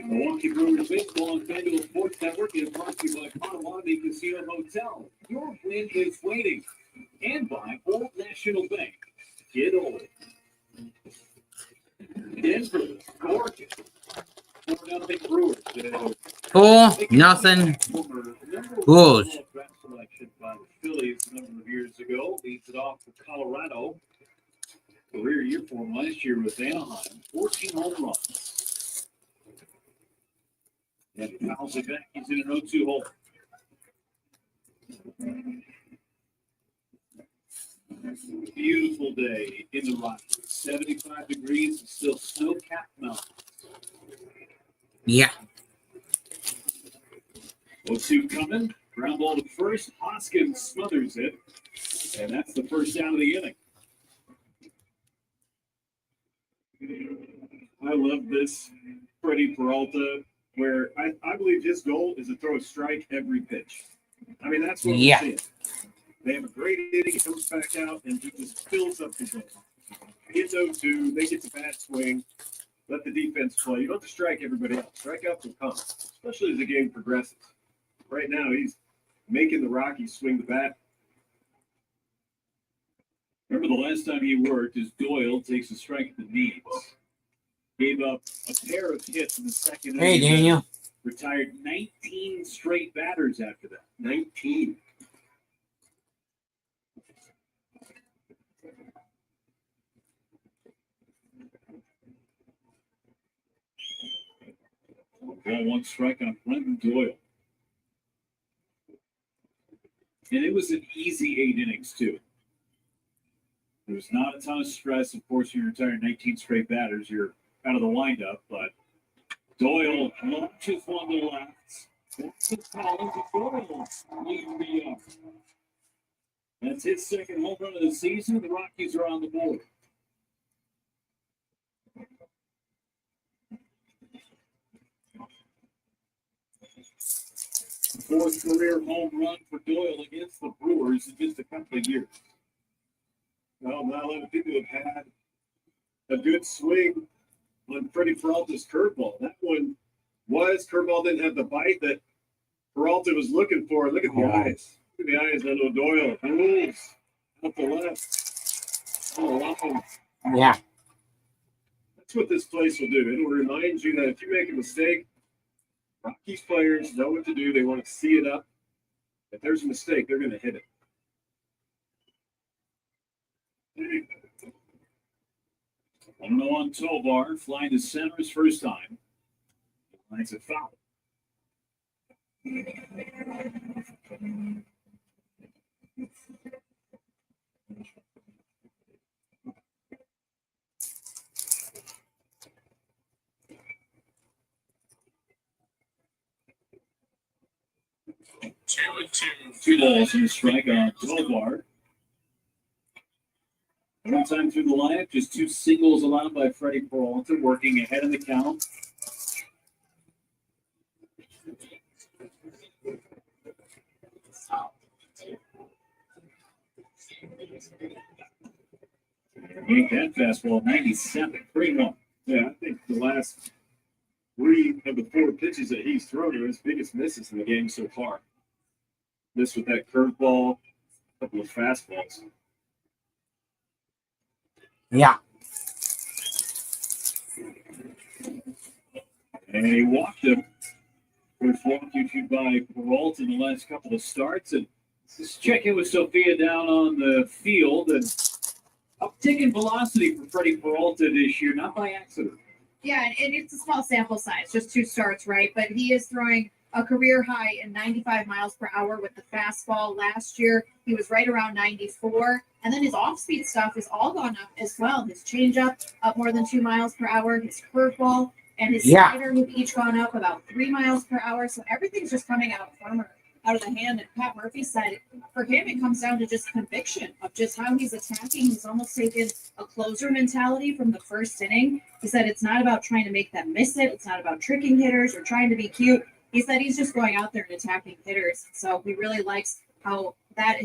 Milwaukee Brewers baseball on FanDuel Sports Network is brought to you by Potawatomi Casino Hotel. Your win is waiting. And by Old National Bank. Get old. Denver, Oregon. 4-0 Brewers. 4-0 Brewers. Draft selection by the Phillies a number of years ago. Leads it off for Colorado. Career year for him last year with Anaheim. 14 home runs. And he fouls it back. He's in an 0-2 hole. Beautiful day in the Rockies. 75 degrees and still snow-capped mountains. Yeah. 0-2 coming. Ground ball to first. Hoskins smothers it. And that's the first out of the inning. I love this Freddie Peralta, where I believe his goal is to throw a strike every pitch. I mean, that's what we're seeing. They have a great inning, he comes back out, and he just fills up the game. Hits 0-2, they get the bat swing, let the defense play. You don't have to strike everybody else. Strikeouts will come, especially as the game progresses. Right now, he's making the Rockies swing the bat. Remember the last time he worked is Doyle takes a strike at the knees. Gave up a pair of hits in the second. Hey, Daniel. Retired 19 straight batters after that. 19. Ball, one strike on Brenton Doyle. And it was an easy 8 innings, too. There was not a ton of stress. Of course, you retired 19 straight batters. You're out of the windup, but Doyle launches one to left. That's his second home run of the season. The Rockies are on the board. Fourth career home run for Doyle against the Brewers in just a couple of years. Well, not a lot of people have had a good swing on Freddie Peralta's curveball. That one curveball didn't have the bite that Peralta was looking for. Look at the eyes. Look at the eyes on Doyle. Moves up the left. Oh, wow. Yeah. That's what this place will do. It'll remind you that if you make a mistake, Rockies players know what to do. They want to see it up. If there's a mistake, they're going to hit it. On Tovar, flying to center his first time. Lines it foul. Two balls and a strike on Tovar. One time through the lineup, just 2 singles allowed by Freddie Peralta, working ahead of the count. Yank that fastball, 97, 3-1. Yeah, I think the last 3 of the 4 pitches that he's thrown are his biggest misses in the game so far. This with that curveball, a couple of fastballs. Yeah. And he walked him. First walk issued by Peralta in the last couple of starts. And let's check in with Sophia down on the field. And uptick in velocity for Freddie Peralta this year, not by accident. Yeah, and it's a small sample size, just 2 starts, right? But he is throwing a career high in 95 miles per hour with the fastball. Last year, he was right around 94. And then his off-speed stuff has all gone up as well. His changeup up more than 2 miles per hour. His curveball and his slider have each gone up about 3 miles per hour. So everything's just coming out firmer. out of the hand at Pat Murphy's side. For him, it comes down to just conviction of just how he's attacking. He's almost taken a closer mentality from the first inning. He said it's not about trying to make them miss it. It's not about tricking hitters or trying to be cute. He said he's just going out there and attacking hitters. So he really likes how that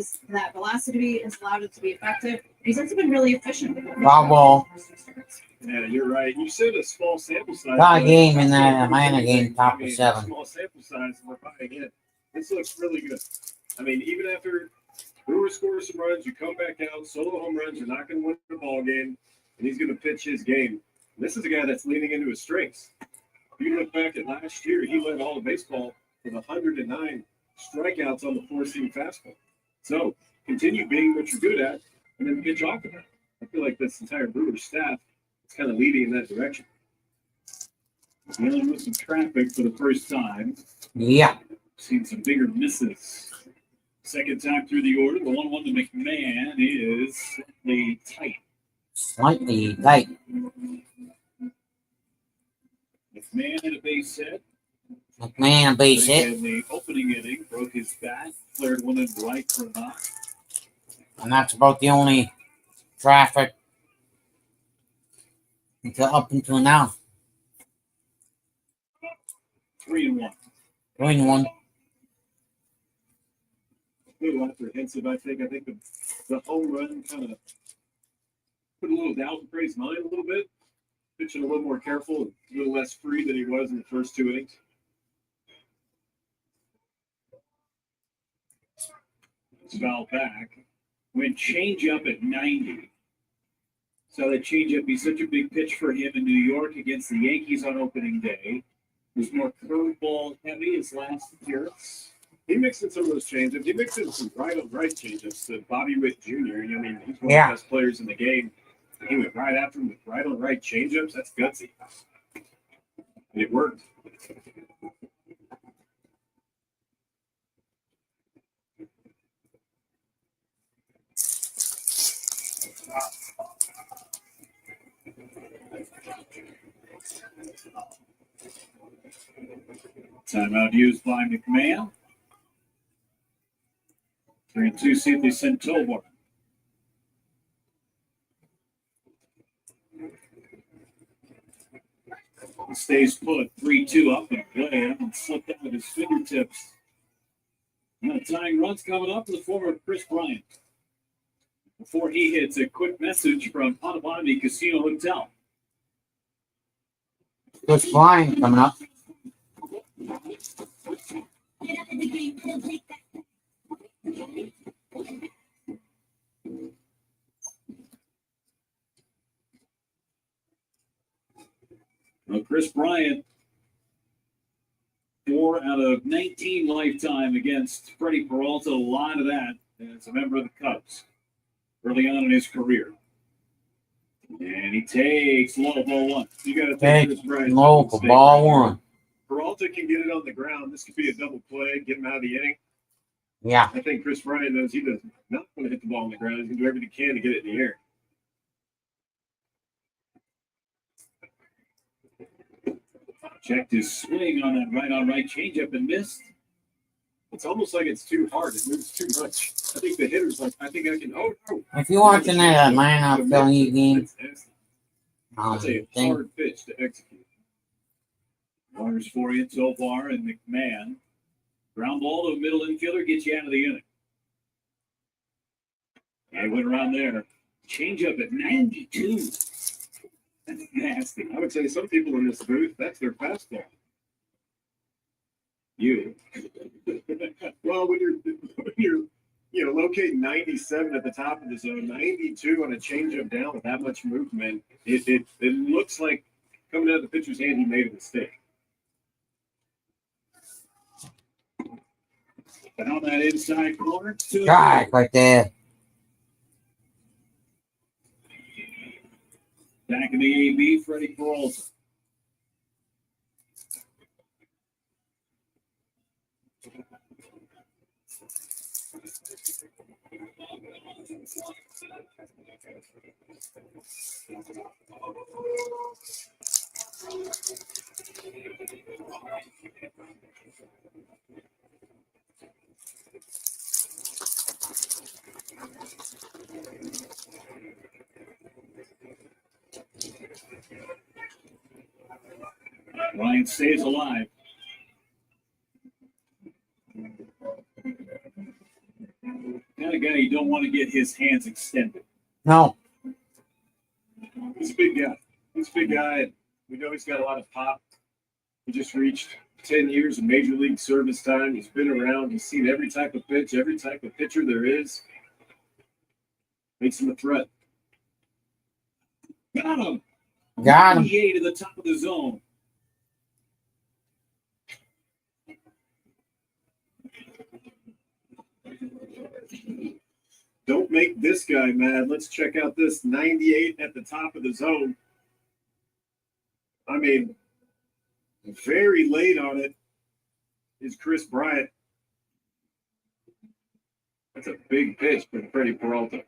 velocity has allowed it to be effective. He's also been really efficient. Bravo. Yeah, you're right. You said a small sample size. Got a game in the Atlanta game, top of 7. Small sample size, we're buying in. This looks really good. I mean, even after Brewers score some runs, you come back out, solo home runs, you're not going to win the ball game, and he's going to pitch his game. This is a guy that's leaning into his strengths. If you look back at last year, he led all of baseball with 109 strikeouts on the 4-seam fastball. So continue being what you're good at, and then pitch off of it. I feel like this entire Brewers staff is kind of leading in that direction. Dealing with some traffic for the first time. Yeah. Seen some bigger misses. Second time through the order, the 1-1 to McMahon is slightly tight. Slightly tight. McMahon at a base hit. McMahon, base hit. In the opening inning, broke his bat, flared one in right for a knock. And that's about the only traffic up until now. 3-1. 3-1. A little apprehensive, I think. I think the home run kind of put a little doubt in Freddie's mind a little bit. Pitching a little more careful, a little less free than he was in the first 2 innings. It's foul back. Went changeup at 90. So that changeup be such a big pitch for him in New York against the Yankees on opening day. It was more curveball heavy his last appearance. He mixed in some of those changeups. He mixed in some right changeups to Bobby Witt Jr. I mean, he's one of the best players in the game. He went right after him with right changeups. That's gutsy. And it worked. Timeout used by McMahon. 3-2, see if they send Tovar. He stays put, 3-2 up and play and slipped out of his fingertips. Now tying runs coming up in the form of Chris Bryant. Before he hits, a quick message from Potawatomi Casino Hotel. Chris Bryant coming up. Well, Chris Bryant, 4 out of 19 lifetime against Freddie Peralta. A lot of that as a member of the Cubs early on in his career. And he takes low ball 1. You got to take Chris Bryant. Low for ball 1. Peralta can get it on the ground. This could be a double play, get him out of the inning. Yeah. I think Chris Bryant knows he does not want to hit the ball on the ground. He's going to do everything he can to get it in the air. Checked his swing on that right changeup and missed. It's almost like it's too hard. It moves too much. I think the hitter's like, I think I can. Oh, no. If you're watching that Atlanta Philly game, It's a hard pitch to execute. Runners for you so far, and McMahon. Ground ball to a middle infielder gets you out of the inning. I went around there. Change up at 92. That's nasty. I would say some people in this booth, that's their fastball. You. Well, when you're locating 97 at the top of the zone, 92 on a changeup down with that much movement, it looks like coming out of the pitcher's hand, he made a mistake. Down that inside corner. Strike right there. Back in the AB, Freddie Peralta. Ryan stays alive. Kind of guy you don't want to get his hands extended. No. He's a big guy. He's a big guy. We know he's got a lot of pop. He just reached 10 years of major league service time. He's been around. He's seen every type of pitch, every type of pitcher there is. Makes him a threat. Got him. Got him. 28 to the top of the zone. Don't make this guy mad. Let's check out this 98 at the top of the zone. I mean, very late on it is Chris Bryant. That's a big pitch for Freddie Peralta.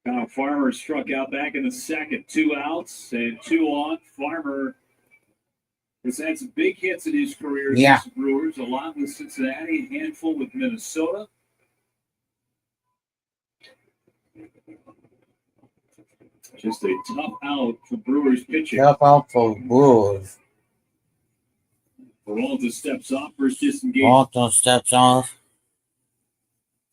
Now Farmer struck out back in the second. 2 outs and 2 on. Farmer has had some big hits in his career against the Brewers. A lot with Cincinnati, a handful with Minnesota. Just a tough out for Brewers pitching. Tough out for Brewers. Peralta steps off, first disengage. Peralta steps off.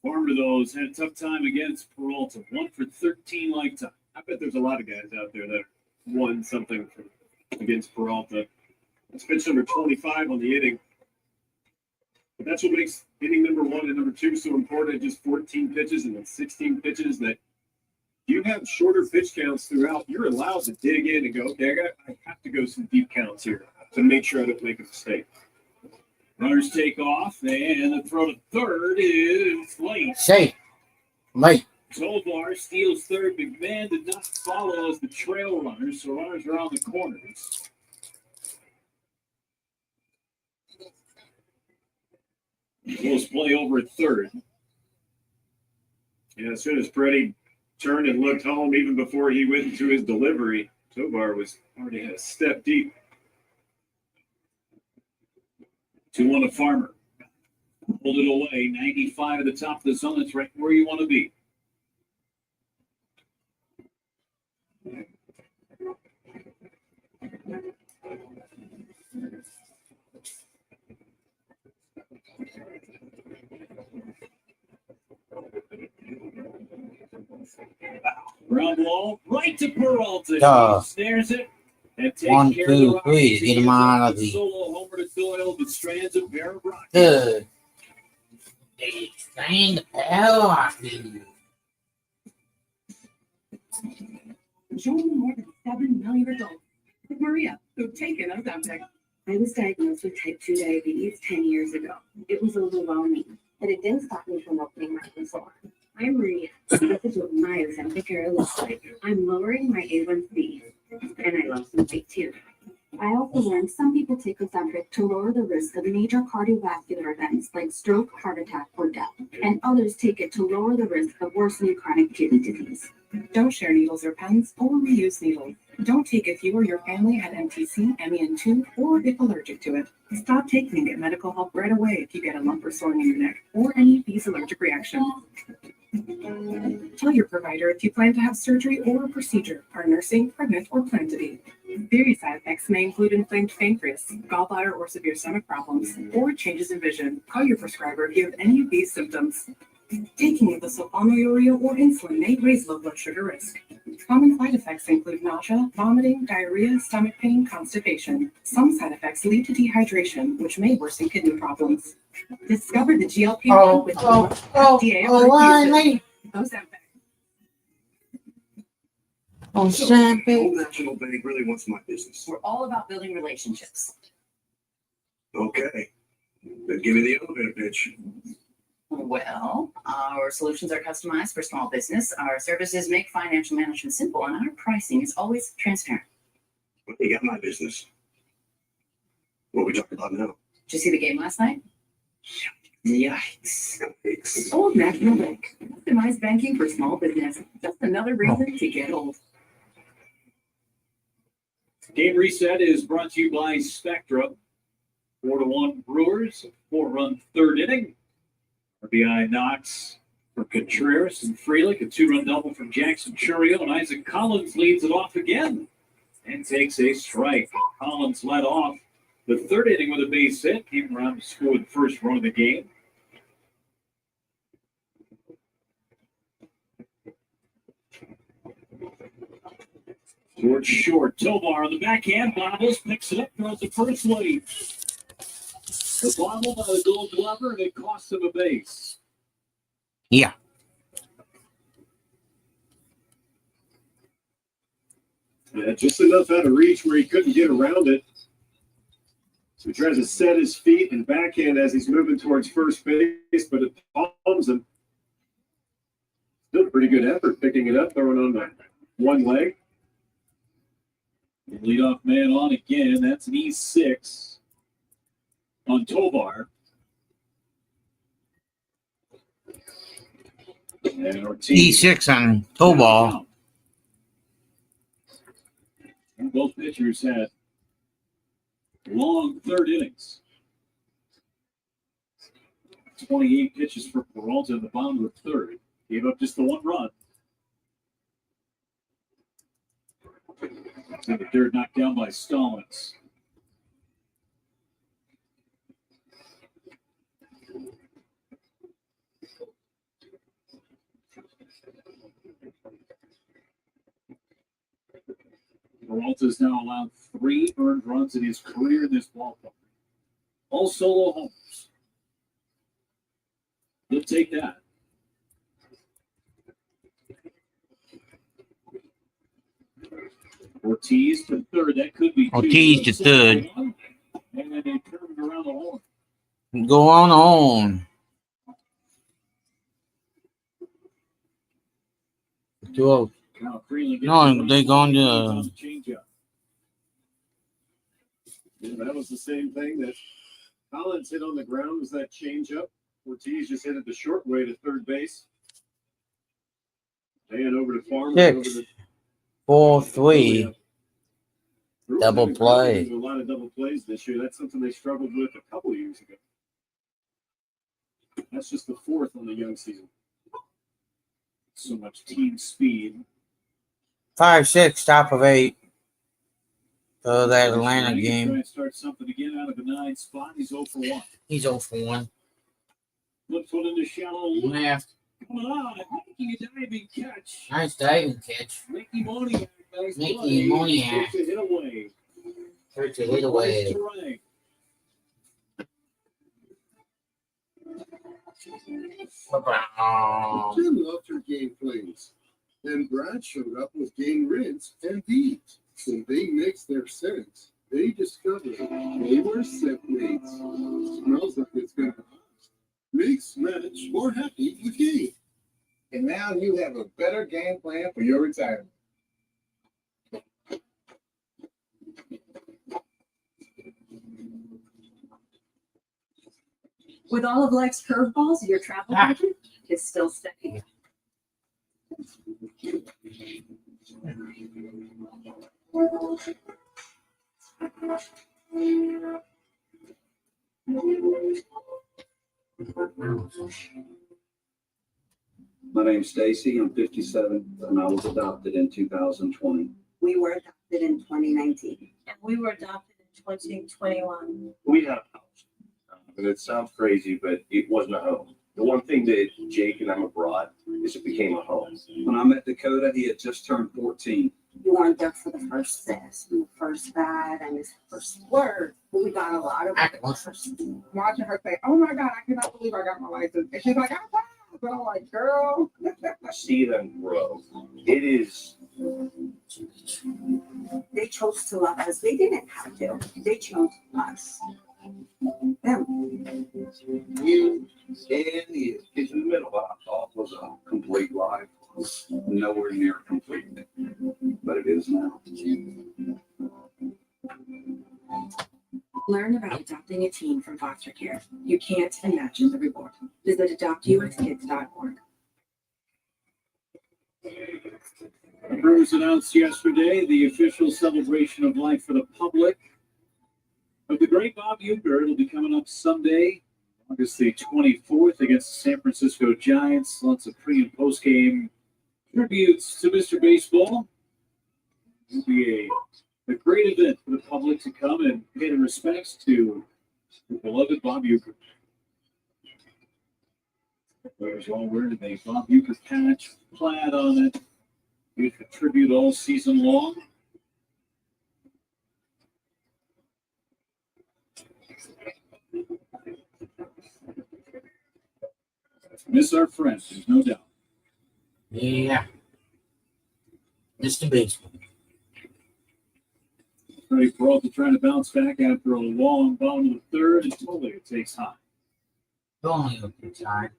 Farmer, though, has had a tough time against Peralta. 1 for 13 lifetime. I bet there's a lot of guys out there that won something against Peralta. It's pitch number 25 on the inning. But that's what makes inning number 1 and number 2 so important. Just 14 pitches and then 16 pitches that you have shorter pitch counts throughout. You're allowed to dig in and go, okay, I have to go some deep counts here to make sure I don't make a mistake. Runners take off, and the throw to third is late. Safe. Late. Tovar steals third. McMahon did not follow as the trail runners, so runners are on the corners. Close play over at third. Yeah, as soon as Freddie turned and looked home, even before he went into his delivery, Tovar was already had a step deep. 2-1 to Farmer. Hold it away. 95 at the top of the zone. That's right where you want to be. Ground ball right to Peralta. He snares it. And takes 1, care of the 2, Rockies. 3. Get him out of the. Solo homer to Doyle, but strands a pair of Rockies. Good. They strained the Rockies. Join more than 7 million adults with Maria, who've taken Ozempic. I was diagnosed with type 2 diabetes 10 years ago. It was overwhelming, but it didn't stop me from opening my own salon. I'm Maria. This is what my Ozempic era looks like. I'm lowering my A1C, and I lost some weight too. I also learned some people take Ozempic to lower the risk of major cardiovascular events like stroke, heart attack, or death, and others take it to lower the risk of worsening chronic kidney disease. Don't share needles or pens, only use needles. Don't take if you or your family had MTC, MEN2, or if allergic to it. Stop taking and get medical help right away if you get a lump or swelling in your neck or any of these allergic reactions. Tell your provider if you plan to have surgery or a procedure, are nursing, pregnant, or plan to be. Serious side effects may include inflamed pancreas, gallbladder or severe stomach problems, or changes in vision. Call your prescriber if you have any of these symptoms. Taking of the sulfonylurea or insulin may raise low blood sugar risk. Common side effects include nausea, vomiting, diarrhea, stomach pain, constipation. Some side effects lead to dehydration, which may worsen kidney problems. Discover the GLP-1 with FDA-approved Ozempic. Old National Bank really wants my business. We're all about building relationships. Okay. Then give me the elevator pitch. Well, our solutions are customized for small business. Our services make financial management simple, and our pricing is always transparent. Well, you got my business. What are we talking about now? Did you see the game last night? Yikes. Yikes. Old National Bank. Customized banking for small business. Just another reason to get old. Game reset is brought to you by Spectra. 4-1 Brewers, 4-run third inning. RBI knocks for Contreras and Frelick, a 2-run double from Jackson Churio, and Isaac Collins leads it off again. and takes a strike. Collins led off the third inning with a base hit. Came around to score the first run of the game. Towards short. Tovar on the backhand. Bobbles, picks it up, throws the first late. The bobble by the Gold Glover, and it costs him a base. Yeah. Yeah, just enough out of reach where he couldn't get around it. So he tries to set his feet and backhand as he's moving towards first base, but it palms him. Still a pretty good effort picking it up, throwing on the one leg. The leadoff man on again. That's an E6 on Tovar. And Ortiz. E6 on Tovar. Both pitchers had long third innings. 28 pitches for Peralta in the bottom of the third. Gave up just the one run. So the third knocked down by Stallings. Peralta has now allowed 3 earned runs in his career in this ballpark. All solo homers. He'll take that. Ortiz to third. That could be Ortiz to third. And then they turned it around the horn. Go on. 2-0. Now Freeland No, they're going to. change up. Yeah, that was the same thing that Collins hit on the ground, was that changeup. Ortiz just hit it the short way to third base. And over to Farmer. 6, 4, 3. Brewers Double have been play. doing a lot of double plays this year. That's something they struggled with a couple of years ago. That's just the 4th on the young season. So much team speed. 5-6, top of 8. For that Atlanta Try game. and start something again out of a 9 spot. He's 0 for 1. He's 0 for 1. Looks one into shallow left. Left. Coming on, making a diving catch. Nice diving catch. Mickey Moniak. Nice Mickey play. Moniak. Takes a hit away. Takes a hit away. Nice terrain. Jim loved her game plays. Then Brad showed up with game rinse and beads. When they mixed their scents, they discovered they were scent mates. Smells like it's gonna last. Mix, match, or happy with game. And now you have a better game plan for your retirement. With all of life's curveballs, your travel budget is still steady. My name's Stacy. I'm 57, and I was adopted in 2020. We were adopted in 2019. And we were adopted in 2021. We had a house. And it sounds crazy, but it wasn't a home. The one thing that Jake and Emma brought is it became a home. When I met Dakota, he had just turned 14. You weren't there for the first this, and the first that, and his first word. But we got a lot of Watching her say, "Oh my God, I cannot believe I got my license," and she's like, "I'm fine." But I'm like, "Girl." See them grow. It is. They chose to love us. They didn't have to. They chose us. Them. You and you. It's in the middle. What I thought was a complete life was nowhere near complete, but it is now. Learn about adopting a teen from foster care. You can't imagine the reward. Visit adoptuskids.org. The Brewers announced yesterday the official celebration of life for the public of the great Bob Uecker. It'll be coming up Sunday, August the 24th, against the San Francisco Giants. Lots of pre- and post-game tributes to Mr. Baseball. It'll be a a great event for the public to come and pay their respects to the beloved Bob Uecker. Players all wearing a Bob Uecker patch, plaid on it. You contribute all season long. Miss our friends, there's no doubt. Yeah. Mr. Baseball. Freddie Peralta trying to bounce back after a long bottom of the third, and totally it takes high. Only a good time.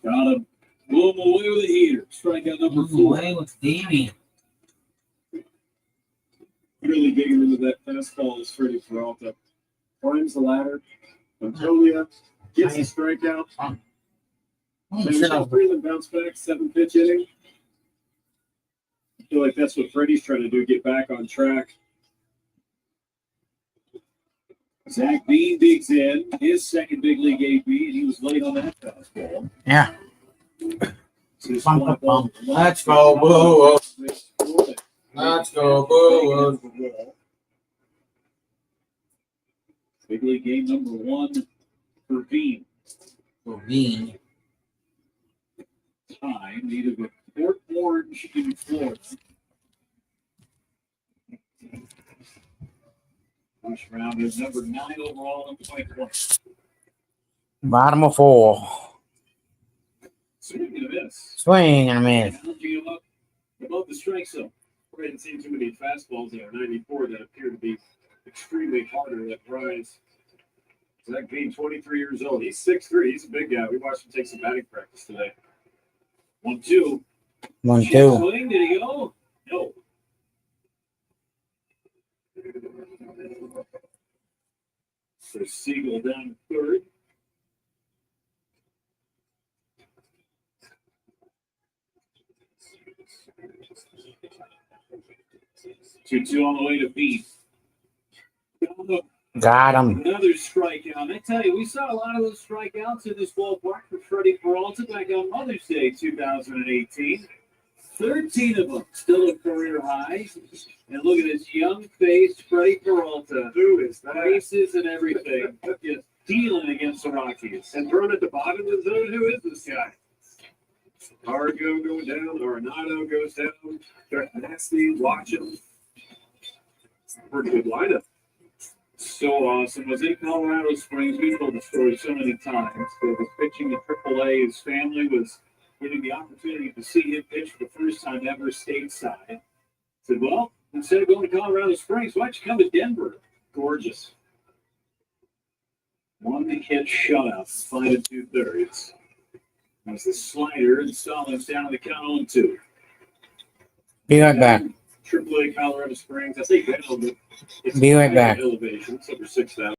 Got him. Blew him away with a heater. Strikeout number Move 4. away with Davey. Really digging into that fastball is Freddie Peralta. Climbs the ladder. Antonia gets a strikeout. Freeland bounce back, 7-pitch inning. I feel like that's what Freddie's trying to do, get back on track. Zach Bean digs in, his second big league AB, and he was late on that fastball. Yeah. Bump. Let's go, Boo. Let's go, Boo. Big league game number 1 for Bean. Bean. Time needed with Fort Orange in Florida. First round is number 9 overall in 2020. Bottom of 4. Swing and a miss. Swing and a miss. Challenging him up above the strike zone. We hadn't seen too many fastballs in our 94 that appear to be extremely harder that rise. Zach Bean, 23 years old. He's 6'3". He's a big guy. We watched him take some batting practice today. 1-2. 1-2. Swing, did he go? No. So Siegel down third. Two on the way to Bean. Got him. Another strikeout. I tell you, we saw a lot of those strikeouts in this ballpark for Freddie Peralta back on Mother's Day 2018. 13 of them still a career high. And look at this young face, Freddie Peralta. Who is that? Faces and everything. Just dealing against the Rockies. And thrown at the bottom of the zone. Who is this guy? Argo going down. Arenado goes down. They're nasty. Watch him. Pretty good lineup. So awesome. Was in Colorado Springs. We told the story so many times. He was pitching at AAA. His family was getting the opportunity to see him pitch for the first time ever stateside. Said, well, instead of going to Colorado Springs, why don't you come to Denver? Gorgeous. 1 hit shutout, 5 2/3. That's the slider, and Stallings down on the count on 2. Be right back. AAA Colorado Springs. I think that it's Be right back. elevation. It's over 6,000.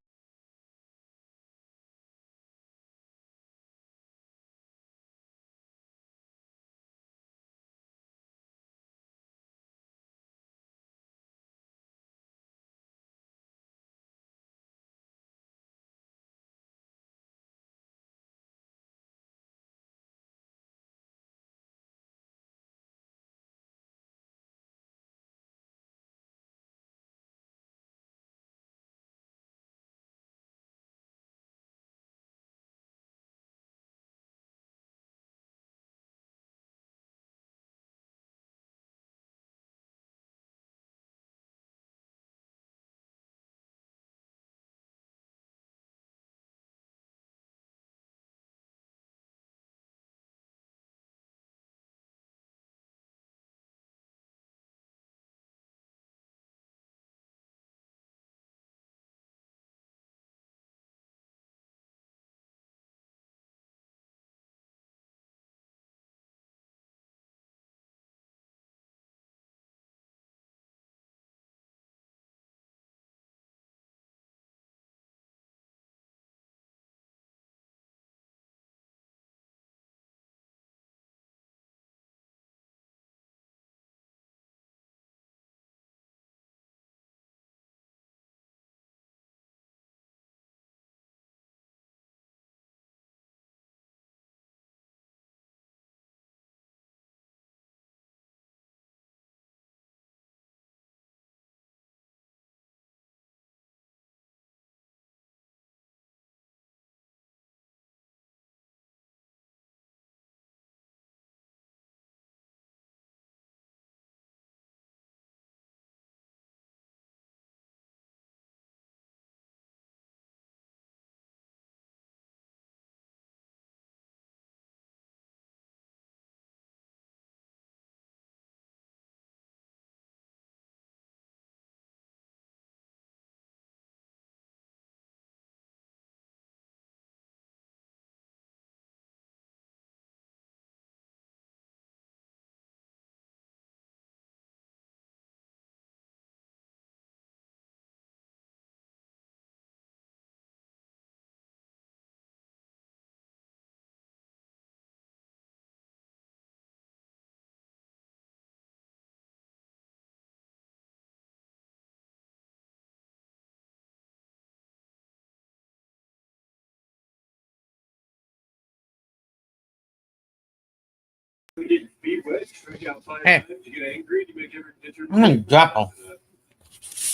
Strike out 5 Hey. times. You get angry. You make every pitcher. I'm gonna drop them.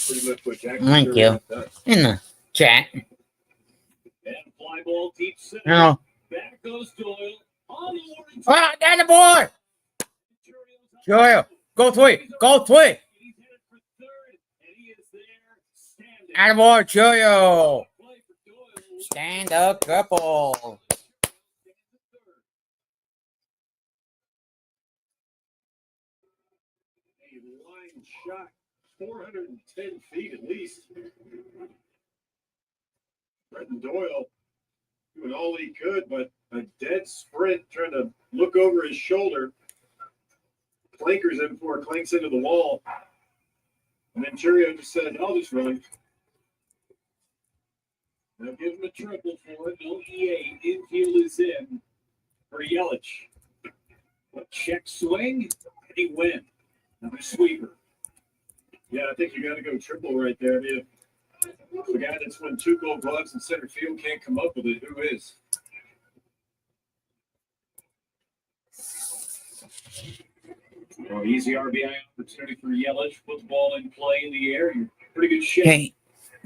Pretty much what Jack Thank Sherwood you. does. In the chat. And fly ball deep center. No. Back goes Doyle. On the orange. Oh, that's the boy. Joel, go three. Go three. He's headed for third, and he is there standing. Attaboy, Joel. Play for Doyle. Stand up couple. A line shot, 410 feet at least. Brenton Doyle doing all he could, but a dead sprint trying to look over his shoulder. Clankers in before it clanks into the wall. And then Churio just said, I'll just run. They'll give him a triple for it. No EA. Infield is in for Yelich. A check swing, and he went. Another sweeper. Yeah, I think you got to go triple right there. I mean, if the guy that's won 2 gold gloves in center field can't come up with it, who is? Well, easy RBI opportunity for Yelich. Put the ball in play in the air. You're pretty good shape. Hey,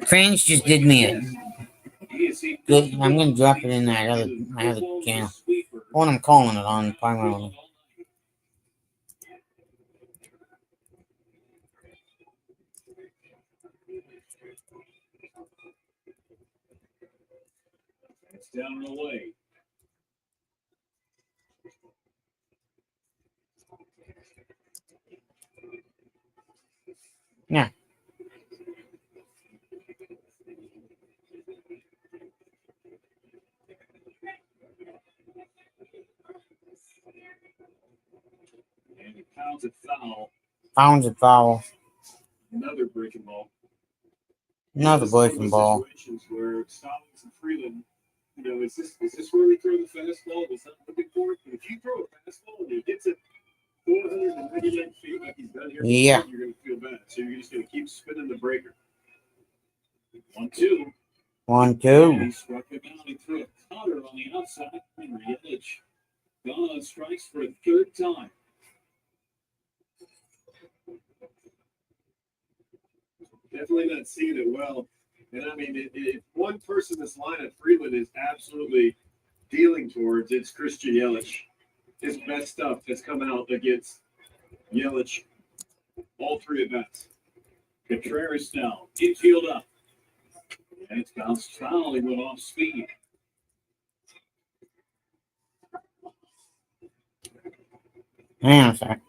fans just did me a good. I'm gonna drop it in that other my other channel. What I'm calling it on primarily. It's down and away. Yeah. And he pounds it foul. Pounds it foul. Another breaking ball. Another This is one of breaking those ball. Situations where Stallings and Freeland, is this where we throw the fastball? Was that looking for it? But if you throw a fastball and he hits it 499 feet like he's done here, Yeah. you're going to feel bad. So you're just going to keep spinning the breaker. 1-2. 1-2. And he struck him out. He threw a cutter on the outside. And Yelich gone on strikes for a third time. Definitely not seeing it well. And I mean, if one person in this lineup, Freeland, is absolutely dealing towards, it's Christian Yelich. His best stuff has come out against Yelich all 3 at bats. Contreras now. Infield up. And it's bounced foul. He went off speed. Hang on a sec.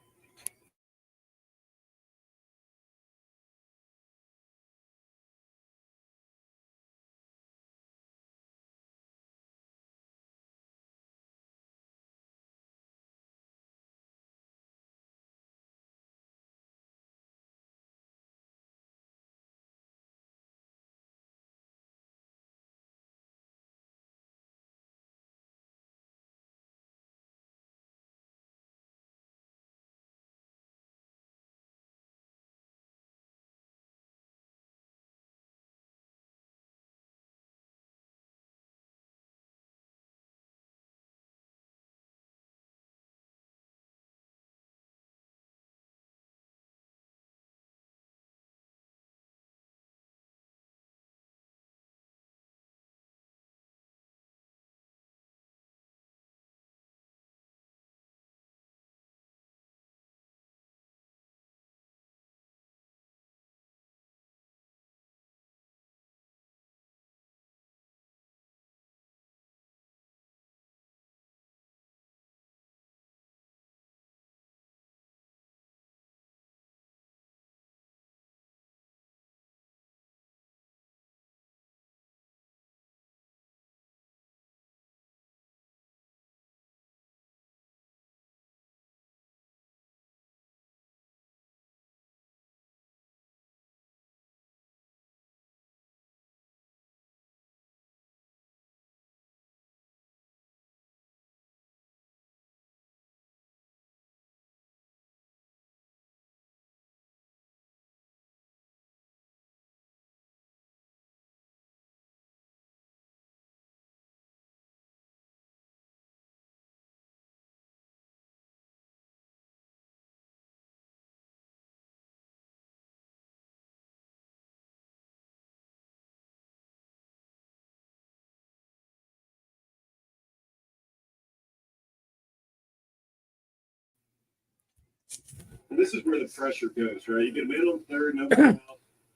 This is where the pressure goes, right? You get a man on third, nobody out.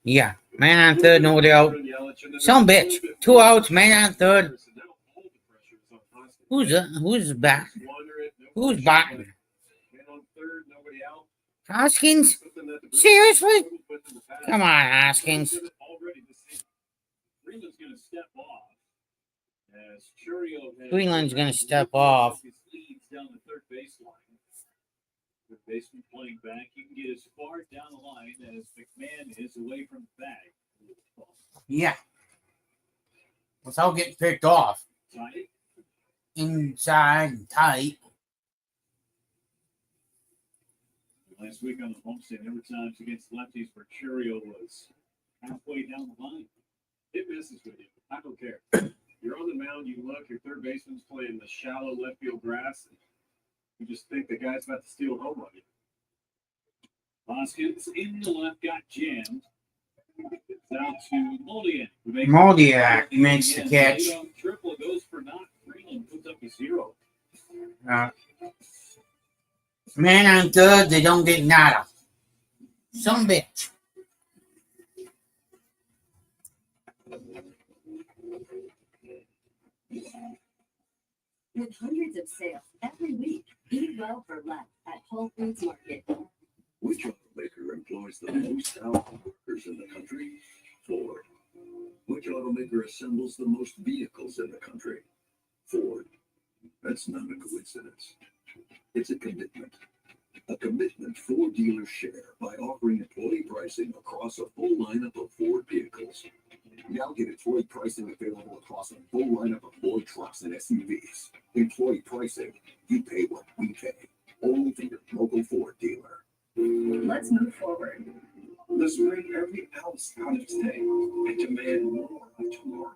Yeah, man on third, nobody out. Some bitch. 2 outs, man on third. Who's back? Who's batting? Man on third, nobody out. Hoskins? Seriously? Come on, Hoskins. Freeland's going to step off. As Churio has Freeland's going to step off. his leads down the third baseline. The baseman playing back. You can get as far down the line as McMahon is away from the bag. Yeah. Without getting picked off. Tight. Inside and tight. Last week on the homestand, there were times against lefties where Churio was halfway down the line. It messes with you. I don't care. You're on the mound, you look, your third baseman's playing the shallow left field grass. And you just think the guy's about to steal home on you. Hoskins in the left got jammed. It's out to Moldiak. Moldiak makes the catch. Triple goes for not. Freeland puts up a 0. Man on third, they don't get nada. Some bitch. With hundreds of sales every week, eat well for less at Whole Foods Market. Which automaker employs the most hourly workers in the country? Ford. Which automaker assembles the most vehicles in the country? Ford. That's not a coincidence. It's a commitment. A commitment Ford dealers share by offering employee pricing across a full lineup of Ford vehicles. Now get employee pricing available across a full lineup of Ford trucks and SUVs. Employee pricing, you pay what we pay. Only from your local Ford dealer. Let's move forward. Let's bring every ounce out of today and demand more of tomorrow.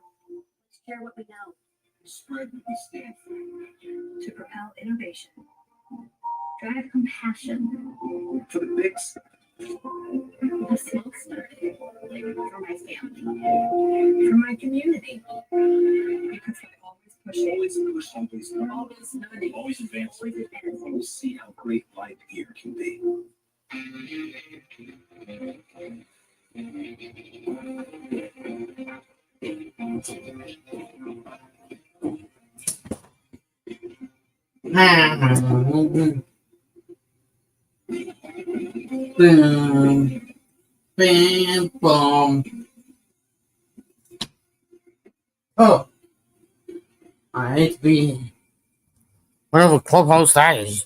Share what we know Spread what we stand for. to propel innovation. Drive compassion. For the big stuff. The small stuff. For my family. For my community. Because I always push it. Always push, Always learning. always advance. Always advancing. We'll see how great life here can be. Boom. Bam, boom. Oh. I hate to be whatever clubhouse that is.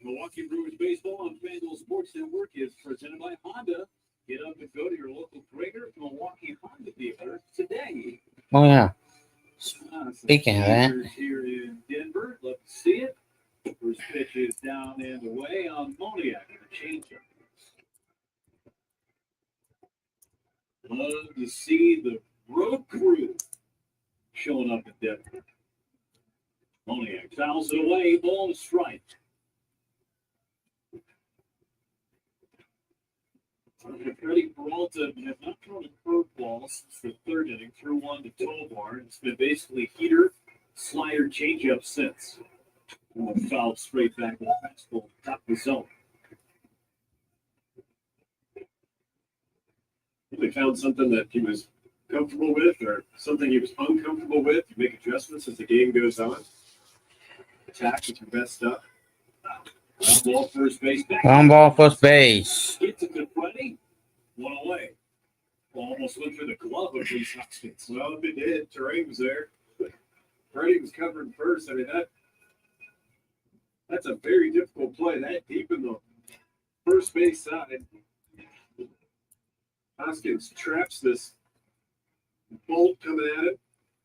Milwaukee Brewers baseball on FanDuel Sports Network is presented by Honda. Get up and go to your local Prager Milwaukee Honda dealer today. Oh, yeah. Speaking of that. Here in Denver, love to see it. First pitch is down and away on Moniak with a changeup. Love to see the road crew showing up in Denver. Moniak fouls it away, ball and strike. Freddie Peralta has not thrown a curveball since the third inning, threw one to Tovar. It's been basically heater, slider, changeup since. Fouled straight back to the fastball, top of the zone. They found something that he was comfortable with or something he was uncomfortable with. You make adjustments as the game goes on. Attack with your best stuff. Ground ball first base back. Ground ball first base. Gets it to Freddie. One away. Ball almost went through the glove of Reese Hoskins. Well, if it did, terrain was there. Freddie was covering first. I mean, that's a very difficult play. That deep in the first base side. Hoskins traps this bolt coming at him,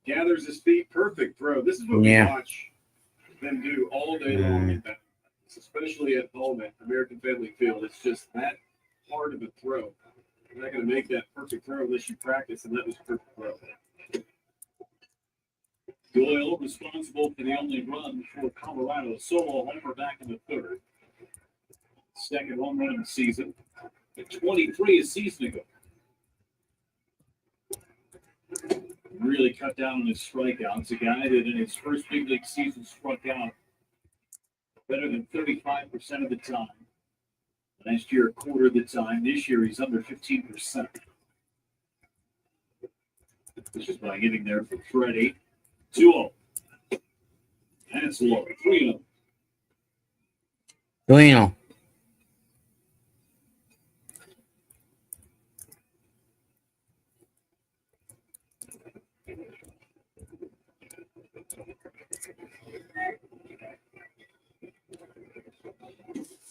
gathers his feet, perfect throw. This is what we watch them do all day long at that, especially at home at American Family Field. It's just that hard of a throw. You're not going to make that perfect throw unless you practice, and that was a perfect throw. Doyle responsible for the only run for Colorado. Solo homer back in the third. Second home run of the season. At 23 a season ago. really cut down on his strikeouts. A guy that in his first big league season struck out better than 35% of the time. Last year, a quarter of the time. This year, he's under 15%. This is by getting there for Freddie. 2-0. That's low. 3-0. 3-0.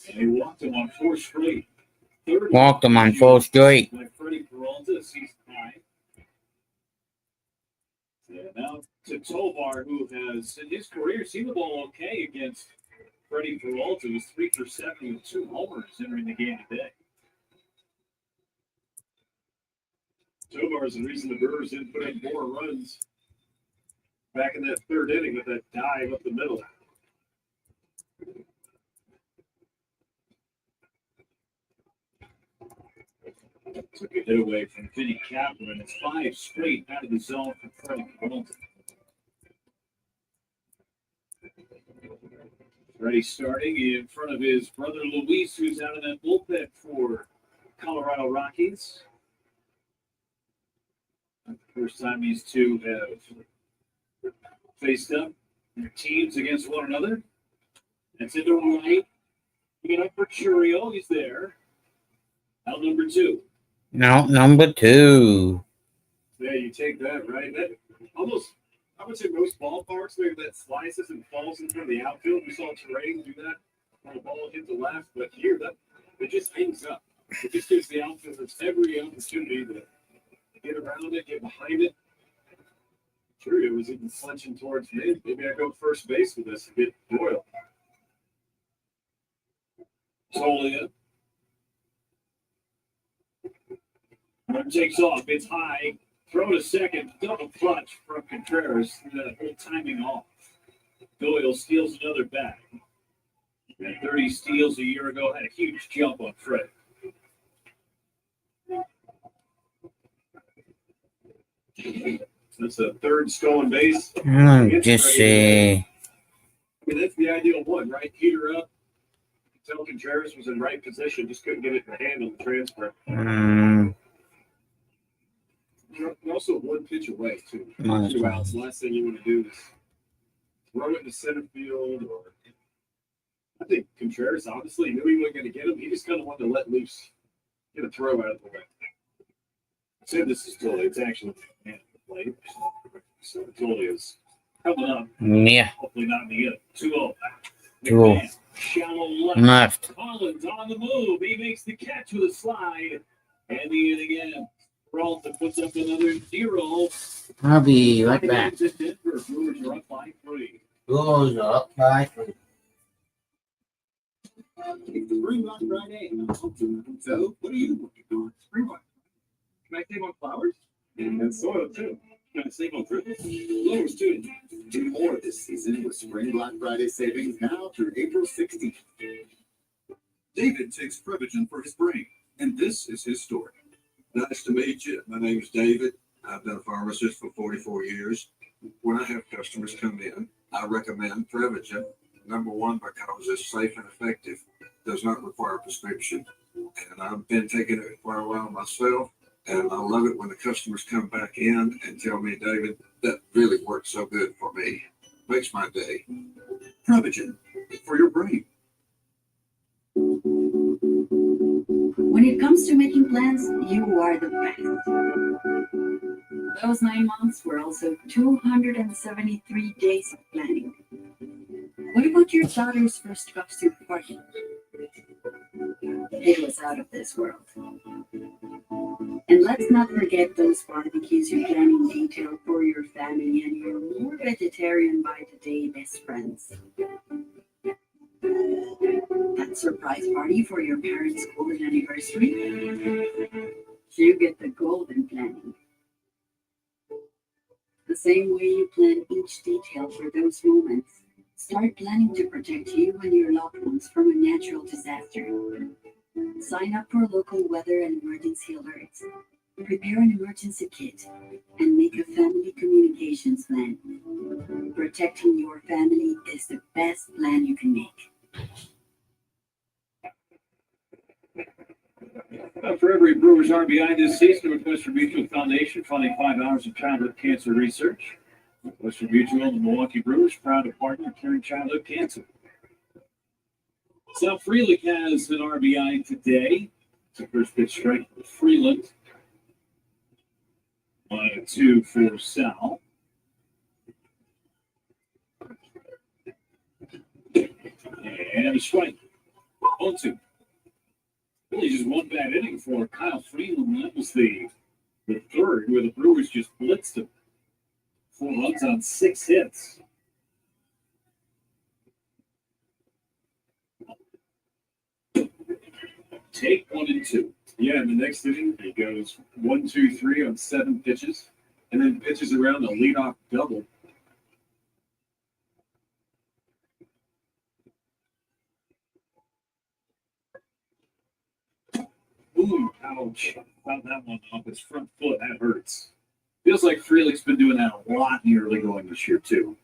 And he walked him on 4 straight. Walked him on 4 straight. By Freddie Peralta, season high. Yeah, now to Tovar, who has in his career seen the ball okay against Freddie Peralta, who's 3 for 7 with 2 homers entering the game today. Tovar is the reason the Brewers didn't put in more runs back in that third inning with that dive up the middle. Took a hit away from Vinny Capper, and it's 5 straight out of the zone for Freddie Peralta. Freddie starting in front of his brother Luis, who's out in that bullpen for Colorado Rockies. Not the first time these two have faced up their teams against one another. That's into right. Looking up for Churio. He's there. Out number 2. No, number 2. Yeah, you take that, right? That almost, I would say most ballparks, maybe that slices and falls in front of the outfield. We saw Terrain do that when the ball hit the left, but here, that it just hangs up. It just gives the outfielders every opportunity to get around it, get behind it. Sure, it was even flinching towards me. Maybe I go first base with this and get Doyle. Tolia. Run takes off. It's high. Throw to second. Double clutch from Contreras. The whole timing off. Doyle steals another bat. And 30 steals a year ago. Had a huge jump on Fred. That's a third stolen base. Just say. I mean, that's the ideal one, right? Heater up. Tell Contreras was in right position, just couldn't get it in the hand on the transfer. You're also one pitch away, too. 2 outs. Last thing you want to do is throw it to center field. Or I think Contreras obviously knew he wasn't going to get him. He just kind of wanted to let loose, get a throw out of the way. I said this is Tully. It's actually late. So Tully is coming up. Yeah. Hopefully not in the end. 2-0. 2-0. Shallow Left. Collins on the move. He makes the catch with a slide. And the end again. Peralta puts up another 0. I'll be right back. Brewers are up by 3. Brewers are up by 3. It's Spring Rock Friday. So, what are you working on? Spring Rock. Can I save on flowers? And soil, too. Can I save on dribbles? Blowers, too. Do more this season with Spring Black Friday savings now through April 16th. David takes Prevagen for his brain, and this is his story. Nice to meet you. My name is David. I've been a pharmacist for 44 years. When I have customers come in, I recommend Prevagen. Number 1, because it's safe and effective, does not require a prescription. And I've been taking it for a while myself, and I love it when the customers come back in and tell me, David, that really worked so good for me. Makes my day. Prevagen, for your brain. When it comes to making plans, you are the best. Those 9 months were also 273 days of planning. What about your daughter's first costume party? It was out of this world. And let's not forget those barbecues you plan in detail for your family and your more vegetarian by the day best friends. That surprise party for your parents' golden anniversary? You get the golden planning. The same way you plan each detail for those moments, start planning to protect you and your loved ones from a natural disaster. Sign up for local weather and emergency alerts. Prepare an emergency kit and make a family communications plan. Protecting your family is the best plan you can make. For every Brewers RBI this season, with Western Mutual Foundation funding 5 hours of childhood cancer research. Western Mutual and the Milwaukee Brewers proud to partner curing childhood cancer. Sal Frelick has an RBI today. It's a first pitch strike for Freeland. 1-2 for Sal. And a strike. 0-2. Really just one bad inning for Kyle Freeland. That was the third where the Brewers just blitzed him. 4 runs on 6 hits. Take 1-2. Yeah, in the next inning, he goes 1-2-3 on 7 pitches, and then pitches around a leadoff double. Ooh, ouch. Found that one off his front foot. That hurts. Feels like Frelick's been doing that a lot in the early going this year, too.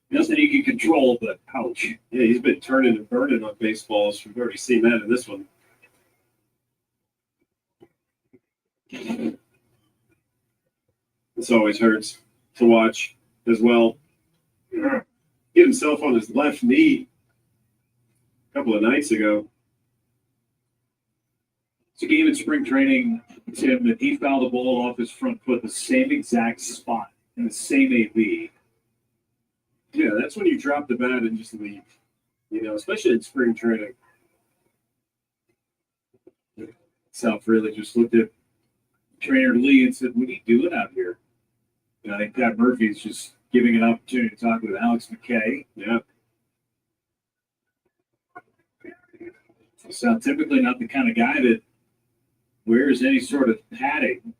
Nothing he can control, but ouch. Yeah, he's been turning and burning on baseballs. We've already seen that in this one. This always hurts to watch as well. Hit himself on his left knee a couple of nights ago. It's a game in spring training, Tim, that he fouled the ball off his front foot, the same exact spot in the same AB. Yeah, that's when you drop the bat and just leave. You know, especially in spring training. Sal really just looked at trainer Lee and said, "What are you doing out here?" And I think Pat Murphy's just giving an opportunity to talk with Alex McKay. Yeah. So typically not the kind of guy that wears any sort of padding.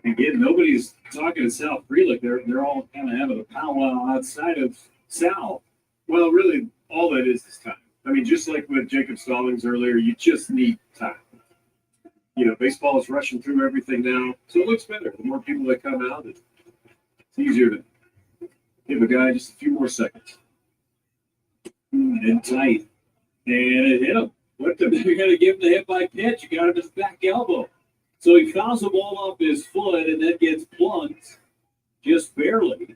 Again, nobody's talking to Sal Frelick. They're all kind of having a powwow outside of Sal. Well, really, all that is time. I mean, just like with Jacob Stallings earlier, you just need time. You know, baseball is rushing through everything now, so it looks better. The more people that come out, it's easier to give a guy just a few more seconds. And tight. And it hit him. You're going to give him the hit by pitch. You got him his back elbow. So he fouls the ball off his foot and then gets plunked just barely.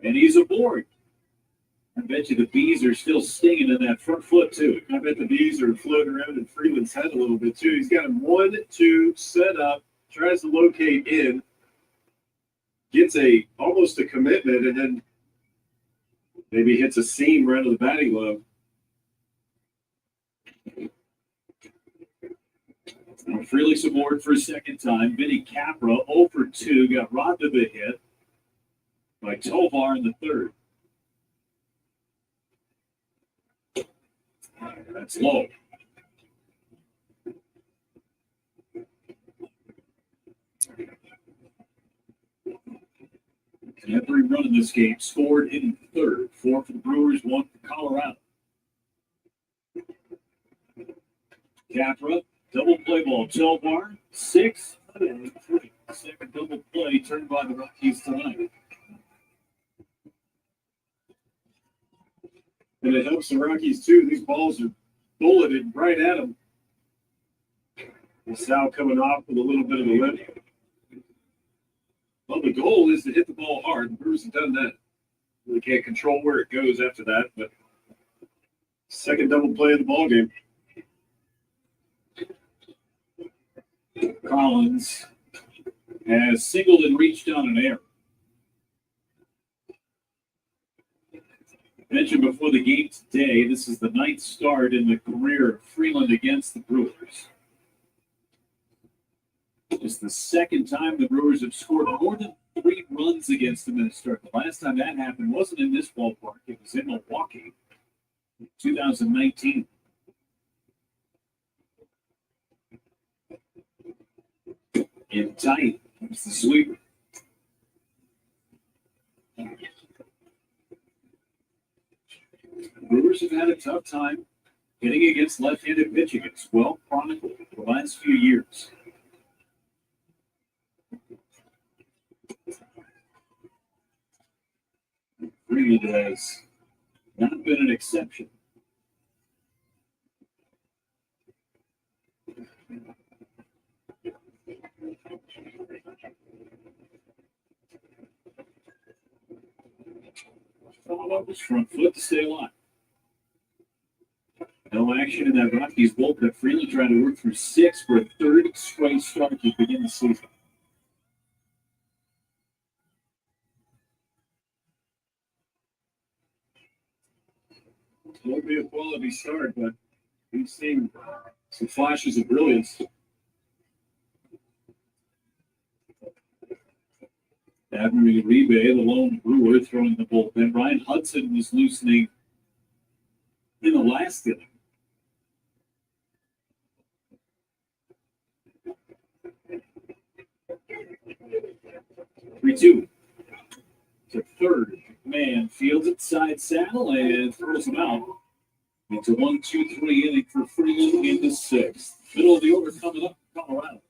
And he's aboard. I bet you the bees are still stinging in that front foot, too. I bet the bees are floating around in Freeland's head a little bit, too. He's got him 1-2 set up, tries to locate in, gets almost a commitment, and then maybe hits a seam right on the batting glove. Now Frelick's aboard for a second time. Vinny Capra, 0 for 2, got robbed of a hit by Tovar in the third. That's low. Every run in this game scored in the third. 4 for the Brewers, 1 for Colorado. Capra, double play ball. Tovar, 6. Second double play turned by the Rockies tonight. And it helps the Rockies, too. These balls are bulleted right at them. And Sal coming off with a little bit of a lift. Well, the goal is to hit the ball hard. The Brewers have done that. They can't control where it goes after that, but second double play of the ball game. Collins has singled and reached on an error. Mentioned before the game today, this is the 9th start in the career of Freeland against the Brewers. It's the second time the Brewers have scored more than 3 runs against them in a start. The last time that happened wasn't in this ballpark. It was in Milwaukee in 2019. In tight. It's the sweeper. The Brewers have had a tough time hitting against left-handed pitching. It's well chronicled for the last few years. Freeland has not been an exception. Followed up his front foot to stay alive. No action in that Rockies bullpen. Freeland trying to work through 6 for a third straight start to begin the season. It won't be a quality start, but we've seen some flashes of brilliance. Abner Uribe, the lone Brewer, throwing the bullpen. Ryan Hudson was loosening in the last inning. Three-two. The third man fields it side saddle and throws him out. It's a 1-2-3 inning for Freeland in the 6th. Middle of the order coming up, Colorado.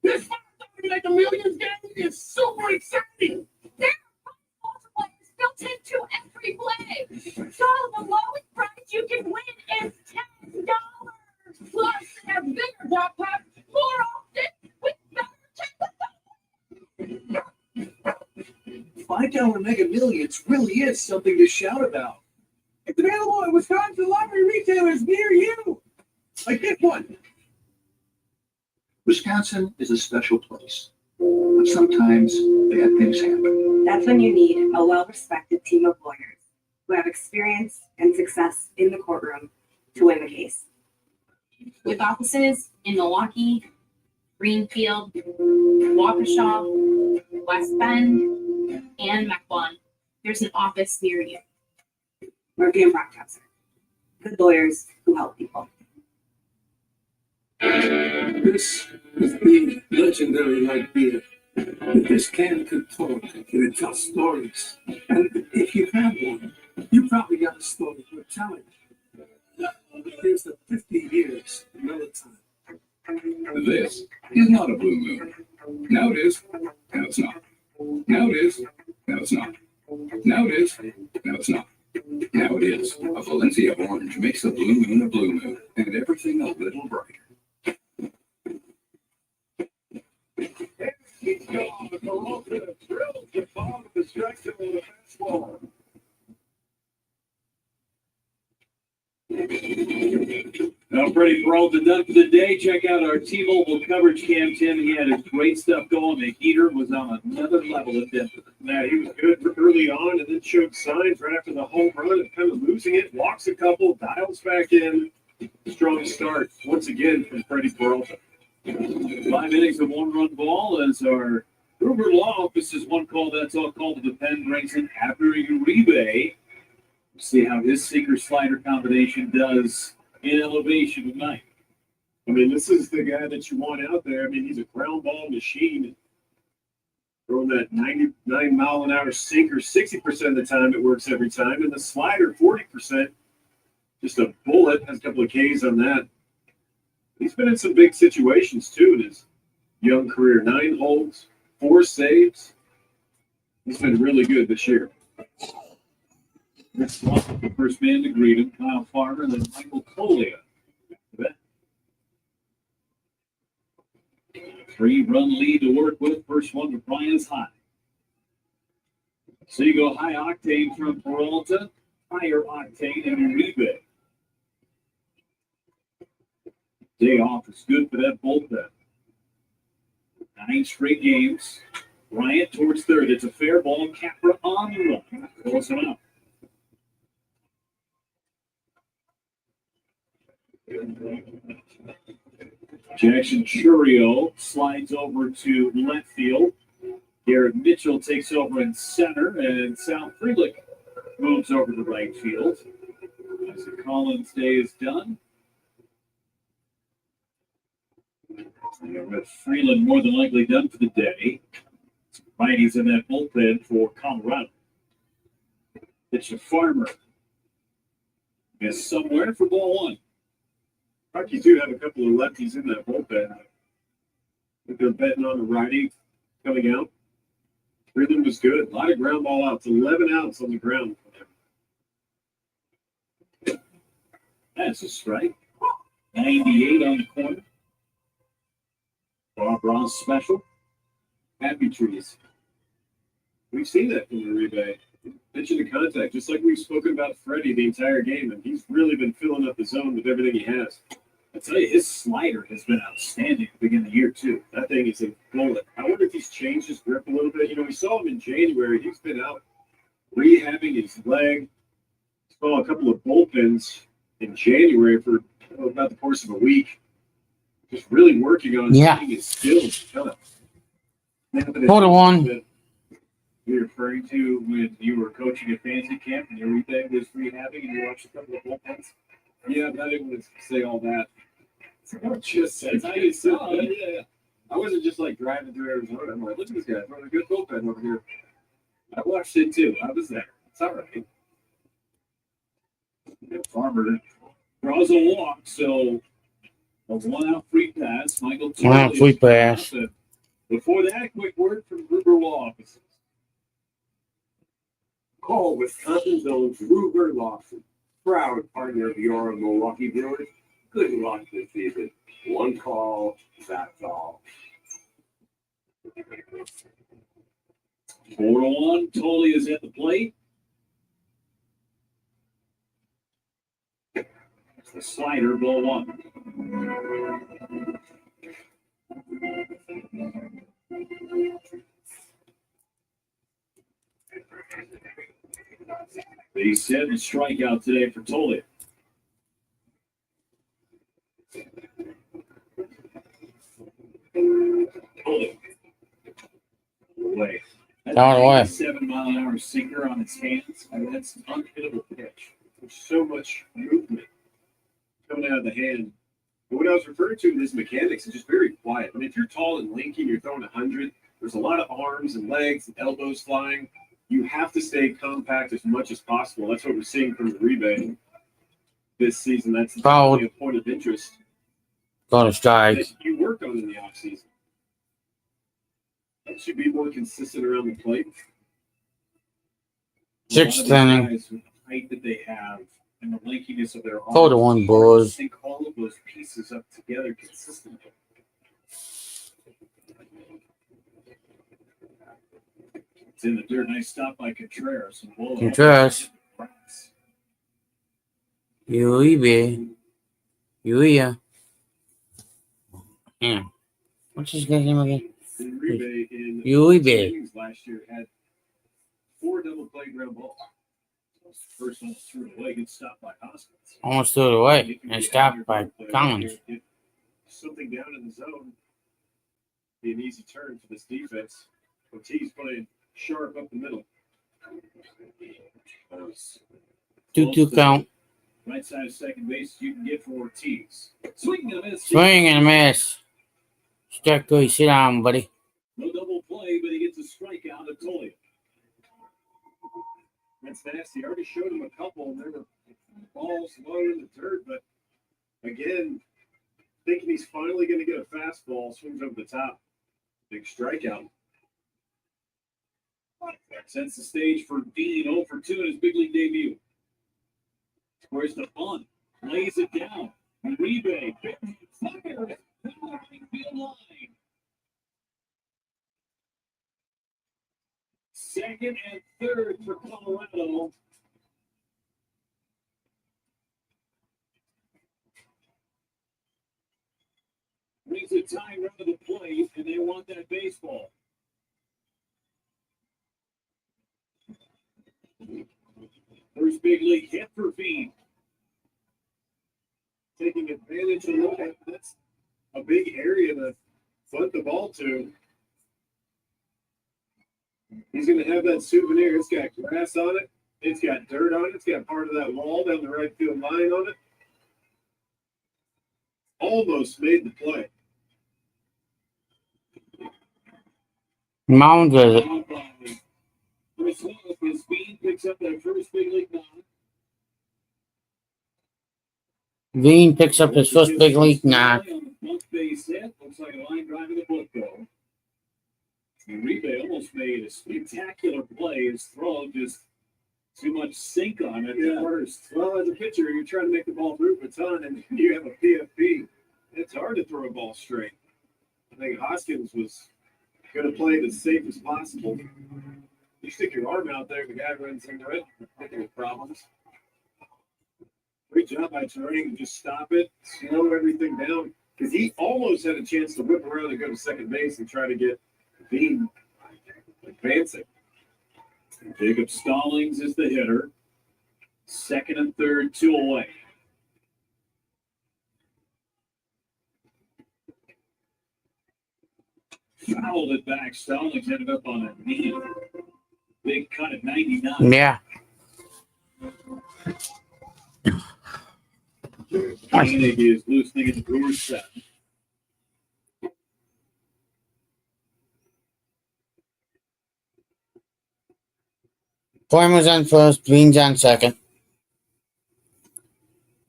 This like a millions game is super exciting. There are multipliers built into every play. So the lowest price you can win is $10. Plus, they have bigger jackpots more often with better chances. $5 Mega Millions really is something to shout about. It's available at Wisconsin lottery retailers near you. Like this one. Wisconsin is a special place, but sometimes bad things happen. That's when you need a well-respected team of lawyers who have experience and success in the courtroom to win the case. With offices in Milwaukee, Greenfield, Waukesha, West Bend, and Mequon, there's an office near you. Murphy and Brockhauser. Good lawyers who help people. This is the legendary light beer. This can could talk and it tells stories. And if you've had one, you probably got a story worth telling. Here's the 50 years of Military. This is not a blue moon. Now it is. Now it's not. Now it is. Now it's not. Now it is. Now it's not. Now it is. A Valencia orange makes the blue moon a blue moon and everything a little brighter. Keeps going. The Peralta drills the ball with the strike zone with a fastball. Now, Freddie Peralta done for the day. Check out our T-Mobile coverage cam, Tim. He had great stuff going. The heater was on another level at Denver. Now, he was good for early on and then showed signs right after the home run of kind of losing it. Walks a couple, dials back in. Strong start once again from Freddie Peralta. 5 innings of 1-run ball as our Brewer Law Office is one call. That's all called to the pen. Brings in Abner Uribe. See how his sinker slider combination does in elevation tonight. I mean, this is the guy that you want out there. I mean, he's a ground ball machine. Throwing that 99 mile an hour sinker 60% of the time, it works every time. And the slider 40%, just a bullet. Has a couple of Ks on that. He's been in some big situations too in his young career. 9 holds, 4 saves. He's been really good this year. Next one, the first man to greet him, Kyle Farmer, then Michael Colia. 3-run lead to work with. First one to Brian's high. So you go high octane from Peralta, higher octane in Uribe. Day off is good for that bullpen. 9 straight games. Bryant towards third. It's a fair ball. Capra on the run. Close him out. Jackson Churio slides over to left field. Garrett Mitchell takes over in center, and Sal Freelich moves over to right field. As the Collins day is done. With Freeland more than likely done for the day. Righties in that bullpen for Colorado. It's a Farmer. Is somewhere for ball one. Rockies do have a couple of lefties in that bullpen. If they're betting on the righty coming out. Rhythm was good. A lot of ground ball outs. 11 outs on the ground. That's a strike. 98 on the corner. Bob Ross special. Happy trees. We've seen that from the rebate. Pitching to contact, just like we've spoken about Freddie the entire game, and he's really been filling up the zone with everything he has. I tell you, his slider has been outstanding at the beginning of the year, too. That thing is a bullet. I wonder if he's changed his grip a little bit. You know, we saw him in January. He's been out rehabbing his leg. Saw a couple of bullpens in January for about the course of a week. Just really working on getting his skills. Hold on. You're referring to when you were coaching at fantasy camp and everything was rehabbing and you watched a couple of bullpens? Yeah, but I didn't want to say all that. That's how you saw it. Yeah. I wasn't just like driving through Arizona. I'm like, look at this guy throwing a good bullpen over here. I watched it too. I was there. It's all right. The Farmer draws a walk, so a 1-out free pass. Michael 1-out free pass. Before that, a quick word from Gruber Law Offices. Call Wisconsin's own Gruber Lawson, proud partner of your Milwaukee Brewers. Good luck this season. One call, that's all. 4-1. Tolley is at the plate. It's the slider, ball one. Base hit and strikeout today for Tolley. Away. That's a 7-mile-an-hour sinker on its hands. I mean, that's an unhittable pitch. There's so much movement coming out of the hand. But what I was referring to in his mechanics is just very quiet. I mean, if you're tall and lanky and you're throwing 100, there's a lot of arms and legs and elbows flying. You have to stay compact as much as possible. That's what we're seeing from the rebate this season. That's definitely a point of interest. Got a strike. That you work on in the offseason. That should be more consistent around the plate. Sixth inning. Guys with the height that they have and the lankiness of their arms. 4-1 Bulls. Sync all of those pieces up together consistently. It's in the dirt. Nice stop by Contreras. Contreras. Uribe. Uria. Yeah. What's his guy's name again? Uribe last year had 4 double play ground balls. First one threw it away, gets stopped by Hoskins. Almost threw it away and stopped by Collins. If something down in the zone, be an easy turn for this defense. Ortiz playing sharp up the middle. 2-2 count. Right side of second base, you can get for Ortiz. Swing and a miss. Swing and a miss. Strike 3. Sit down, buddy. No double play, but he gets a strikeout at Tolley. That's nasty. I already showed him a couple, and there were balls low in the dirt. But again, thinking he's finally going to get a fastball, swings over the top. Big strikeout. That sets the stage for Dean 0 for 2 in his big league debut. Squares the bunt, lays it down. Uribe, fire, field line. Second and third for Colorado. Brings a time run to the plate, and they want that baseball. First big league hit for Vean. Taking advantage of that. That's a big area to bunt the ball to. He's going to have that souvenir. It's got grass on it. It's got dirt on it. It's got part of that wall down the right field line on it. Almost made the play. Mound is it? Chris Hook as Bean picks up their first big league knock. Veen picks up his first big league knock. Book base hit. Looks like a line drive in the book, though. Uribe almost made a spectacular play. His throw just too much sink on it at first. Well, as a pitcher, you're trying to make the ball move a ton, and you have a PFP. It's hard to throw a ball straight. I think Hoskins was going to play it as safe as possible. You stick your arm out there, the guy runs into it. I think with problems. Great job by Turing to just stop it, slow everything down, because he almost had a chance to whip around and go to second base and try to get Bean advancing. Jacob Stallings is the hitter. Second and third, 2 away. Fouled it back. Stallings ended up on a knee. Big cut at 99. Yeah. Koenig is loosening in the Brewers set. Foreman's on first, Veen's on second.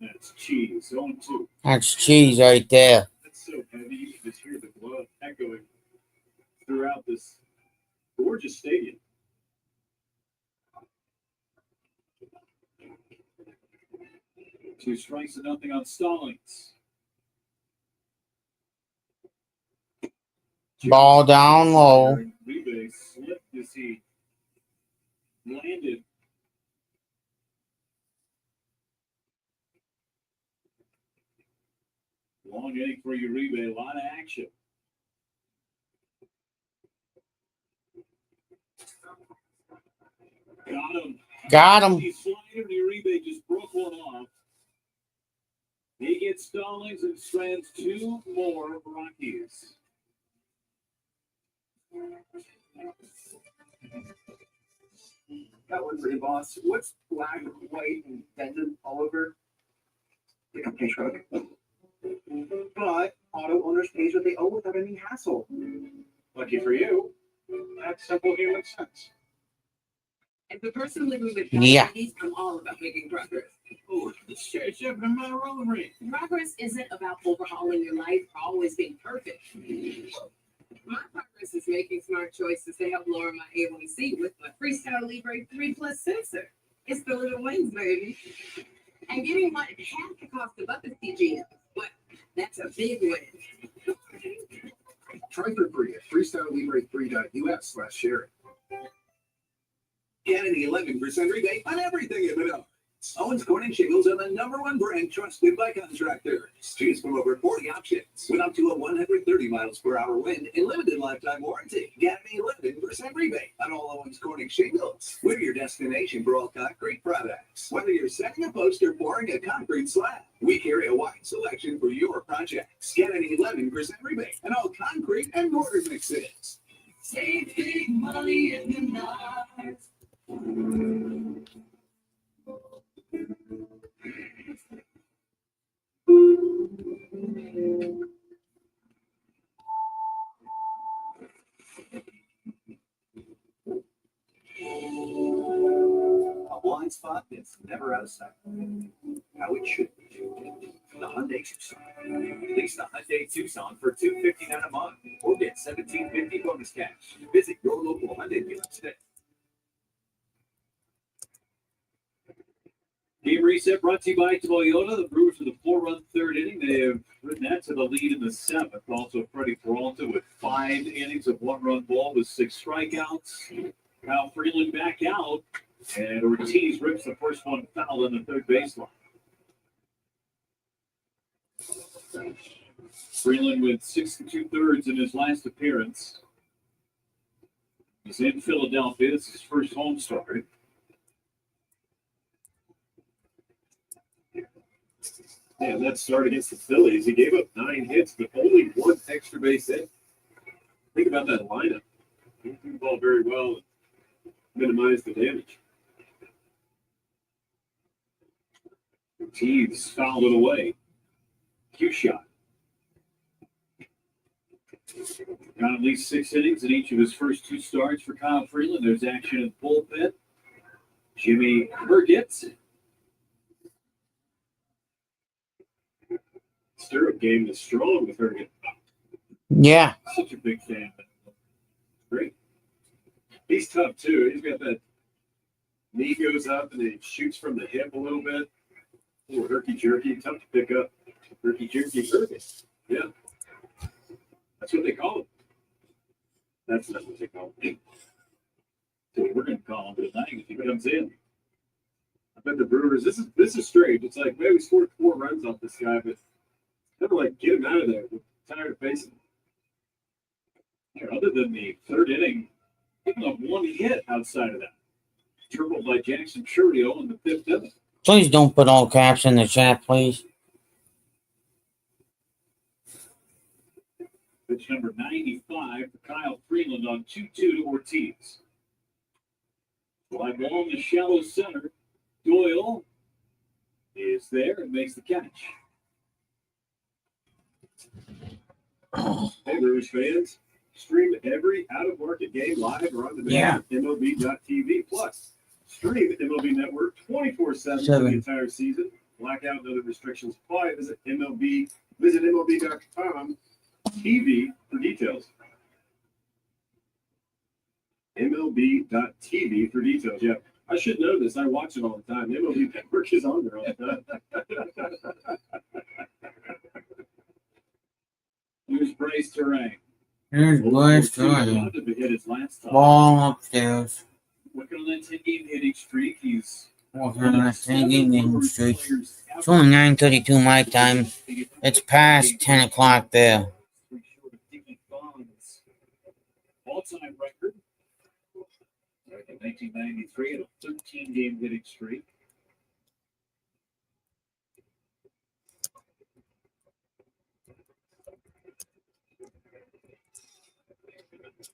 That's Cheese, 0-2. That's cheese right there. That's so heavy. You can just hear the blood echoing throughout this gorgeous stadium. Two strikes to nothing on Stallings. Ball down low. Uribe slipped as he landed. Long inning for Uribe, a lot of action. Got him. Got him. He slider, Uribe just broke one off. He gets Stallings and strands 2 more Rockies. Got one for you, boss. What's black, white, and dented all over? Like a pay truck. But auto owners pays what they owe without any hassle. Lucky for you, that's simple human sense. As a person living with Yeah. diabetes, I'm all about making progress. Oh, the sheriff's up in my rolling ring. Progress isn't about overhauling your life or always being perfect. My progress is making smart choices to help lower my A1C with my Freestyle Libre 3 Plus sensor. It's the little wings, baby. And getting one at half the cost of other CGMs. But that's a big win. Try for free at freestylelibre3.us/share. Get an 11% rebate on everything at Menards. Owens Corning Shingles are the #1 brand trusted by contractors. Choose from over 40 options with up to a 130 miles per hour wind and limited lifetime warranty. Get an 11% rebate on all Owens Corning Shingles. We're your destination for all concrete products. Whether you're setting a post or pouring a concrete slab, we carry a wide selection for your projects. Get an 11% rebate on all concrete and mortar mixes. Save big money in the night. A blind spot that's never out of sight. How it should be. The Hyundai Tucson. Lease the Hyundai Tucson for $259 a month or get $1,750 bonus cash. Visit your local Hyundai dealer today. Game reset brought to you by Toyota. The Brewers with a 4-run third inning. They have ridden that to the lead in the 7th. Also, Freddie Peralta with 5 innings of 1-run ball with 6 strikeouts. Kyle Freeland back out, and Ortiz rips the first one foul on the third baseline. Freeland with 6 2/3 in his last appearance. He's in Philadelphia. This is his first home start. Yeah, that start against the Phillies, he gave up 9 hits, but only 1 extra base hit. Think about that lineup. He threw the ball very well and minimized the damage. Ortiz fouled it away. Cue shot. Got at least 6 innings in each of his first 2 starts for Kyle Freeland. There's action in the bullpen. Jimmy Burgett. Stirrup game is strong with Burgett. Yeah. Such a big fan. Great. He's tough too. He's got that knee goes up and he shoots from the hip a little bit. A little herky jerky, tough to pick up. Herky jerky Burgett. Yeah. That's what they call him. That's not what they call him. So we're going to call him tonight if he comes in. I bet the Brewers. This is strange. It's like, man, we scored 4 runs off this guy, but never like get him out of there. We're tired of facing him. Other than the 3rd inning, picking up 1 hit outside of that. Tripled by Jackson Churio in the 5th inning. Please don't put all caps in the chat, please. Pitch number 95 for Kyle Freeland on 2-2 to Ortiz. Fly ball in the shallow center. Doyle is there and makes the catch. Hey, Brewers fans. Stream every out-of-market game live or on demand at MLB.tv. Plus, stream MLB Network 24/7 for the entire season. Blackout and other restrictions apply. Visit MLB.com TV for details. MLB.tv for details. Yeah, I should know this. I watch it all the time. MLB Network is on there all the time. Here's Bryce Terang. Here's Bryce Terang. Ball upstairs. Working on that 10-game hitting streak. He's working on that 10-game hitting streak. It's only 9:32 my time. It's past 10 o'clock there. All-time record. Back in 1993 at a 13-game hitting streak.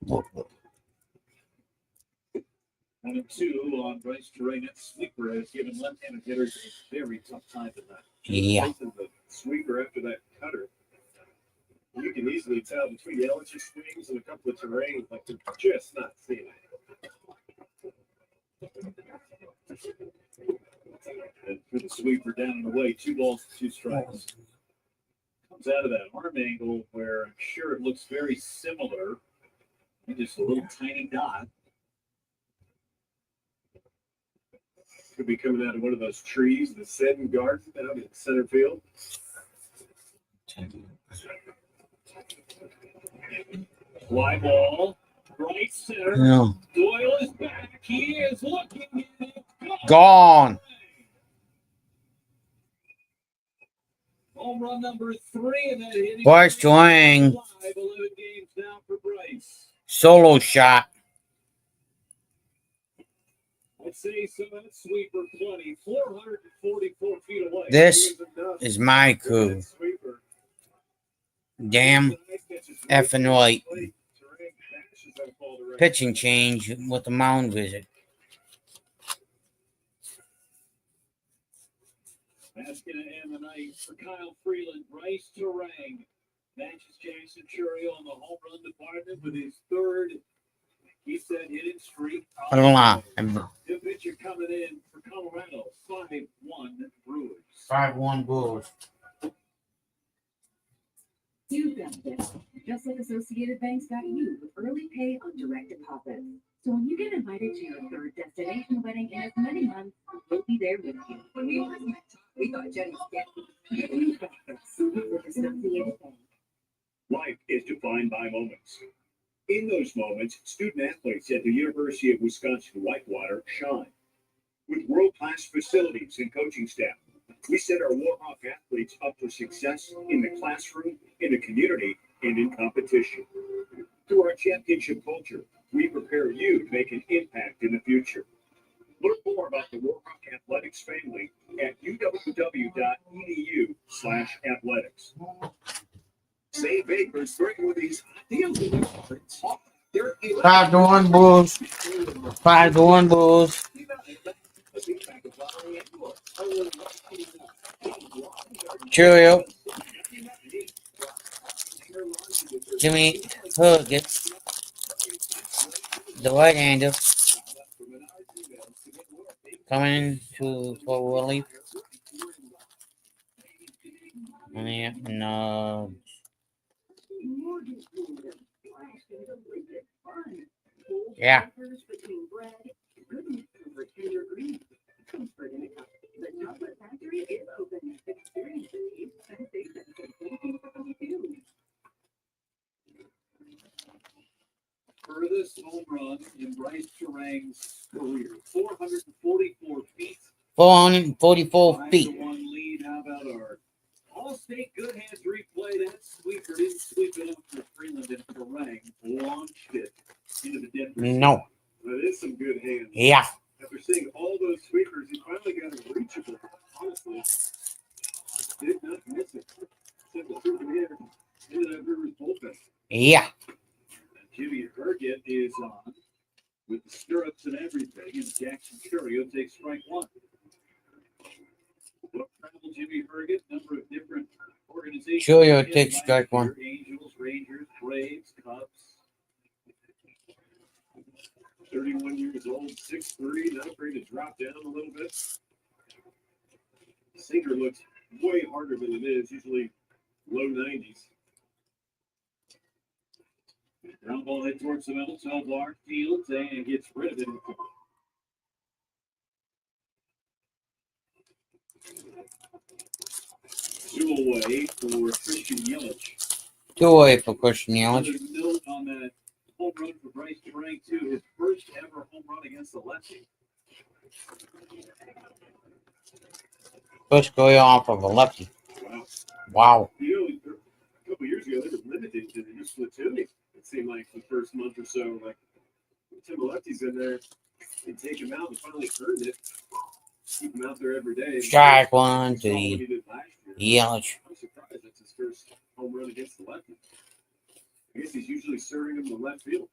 Look. 1-2 on Bryce Terang. That sweeper has given left-handed hitters a very tough time tonight. Yeah. The sweeper after that cutter. You can easily tell between the elegy swings and a couple of Terang, like they're just not seeing it. And for the sweeper down and away, 2 balls, 2 strikes. Comes out of that arm angle where I'm sure it looks very similar. Just a little tiny dot. Could be coming out of one of those trees, the Seddon Garden out in center field. Fly ball, right center. No. Doyle is back. He is looking at it. Gone. Home run number 3 in that hitting. Bryce Terang. 11 games down for Bryce. Solo shot. I'd say some of that sweeper 20, 444 feet away. This is my crew. Damn effing right. Pitching change with the mound visit. Basket and the night for Kyle Freeland. Bryce Terang matches Jackson Churio on the home run department with his 3rd. He said hitting streak. The pitcher coming in for Colorado, 5-1 Brewers. 5-1 Brewers. You've got this, just like Associated Bank's got you with early pay on direct deposit. So when you get invited to your 3rd destination wedding in as many months, we'll be there with you. When we first met, we thought Jenny was getting with Associated Bank. Life is defined by moments. In those moments, student athletes at the University of Wisconsin-Whitewater shine. With world-class facilities and coaching staff, we set our Warhawk athletes up for success in the classroom, in the community, and in competition. Through our championship culture, we prepare you to make an impact in the future. Learn more about the Warhawk Athletics family at uww.edu/athletics. Save Bakers bring with these deals. 5-1 Bulls. 5-1 Bulls. Cheerio. Jimmy Herget, the right-hander, coming to for relief. And yeah. Furthest home run in Bryce Terang's career, 444 feet. 444 feet. 5-1 lead. How about our All-State Good Hands replay? That sweeper didn't sweep it up for Freeland, and Terang launched it into the Denver. No. That is some good hands. Yeah. After seeing all those sweepers, he finally got it reachable. Honestly, did not miss it. Sent the super here into that Brewers bullpen. Yeah. Jimmy Herget is on with the stirrups and everything, and Jackson Churio takes strike one. Travel Jimmy Herget, number of different organizations. Churio takes strike one. Angels, Rangers, Braves, Cubs. 31 years old, 6'3", not afraid to drop down a little bit. Sinker looks way harder than it is, usually low 90s. Ground ball hit towards the middle. Tovar fields and gets rid of it. 2 away for Christian Yelich. 2 away for Christian Yelich. Another note on that home run for Bryce Terang, too. His first ever home run against the lefty. First go off of a lefty. Wow. Wow. You know, a couple years ago, they were limited to just platooning. It seemed like the first month or so, like, Tim lefties in there, and take him out and finally earned it. Keep him out there every day. Strike one to Yelich. I'm surprised that's his first home run against the lefty. I guess he's usually serving him to left field.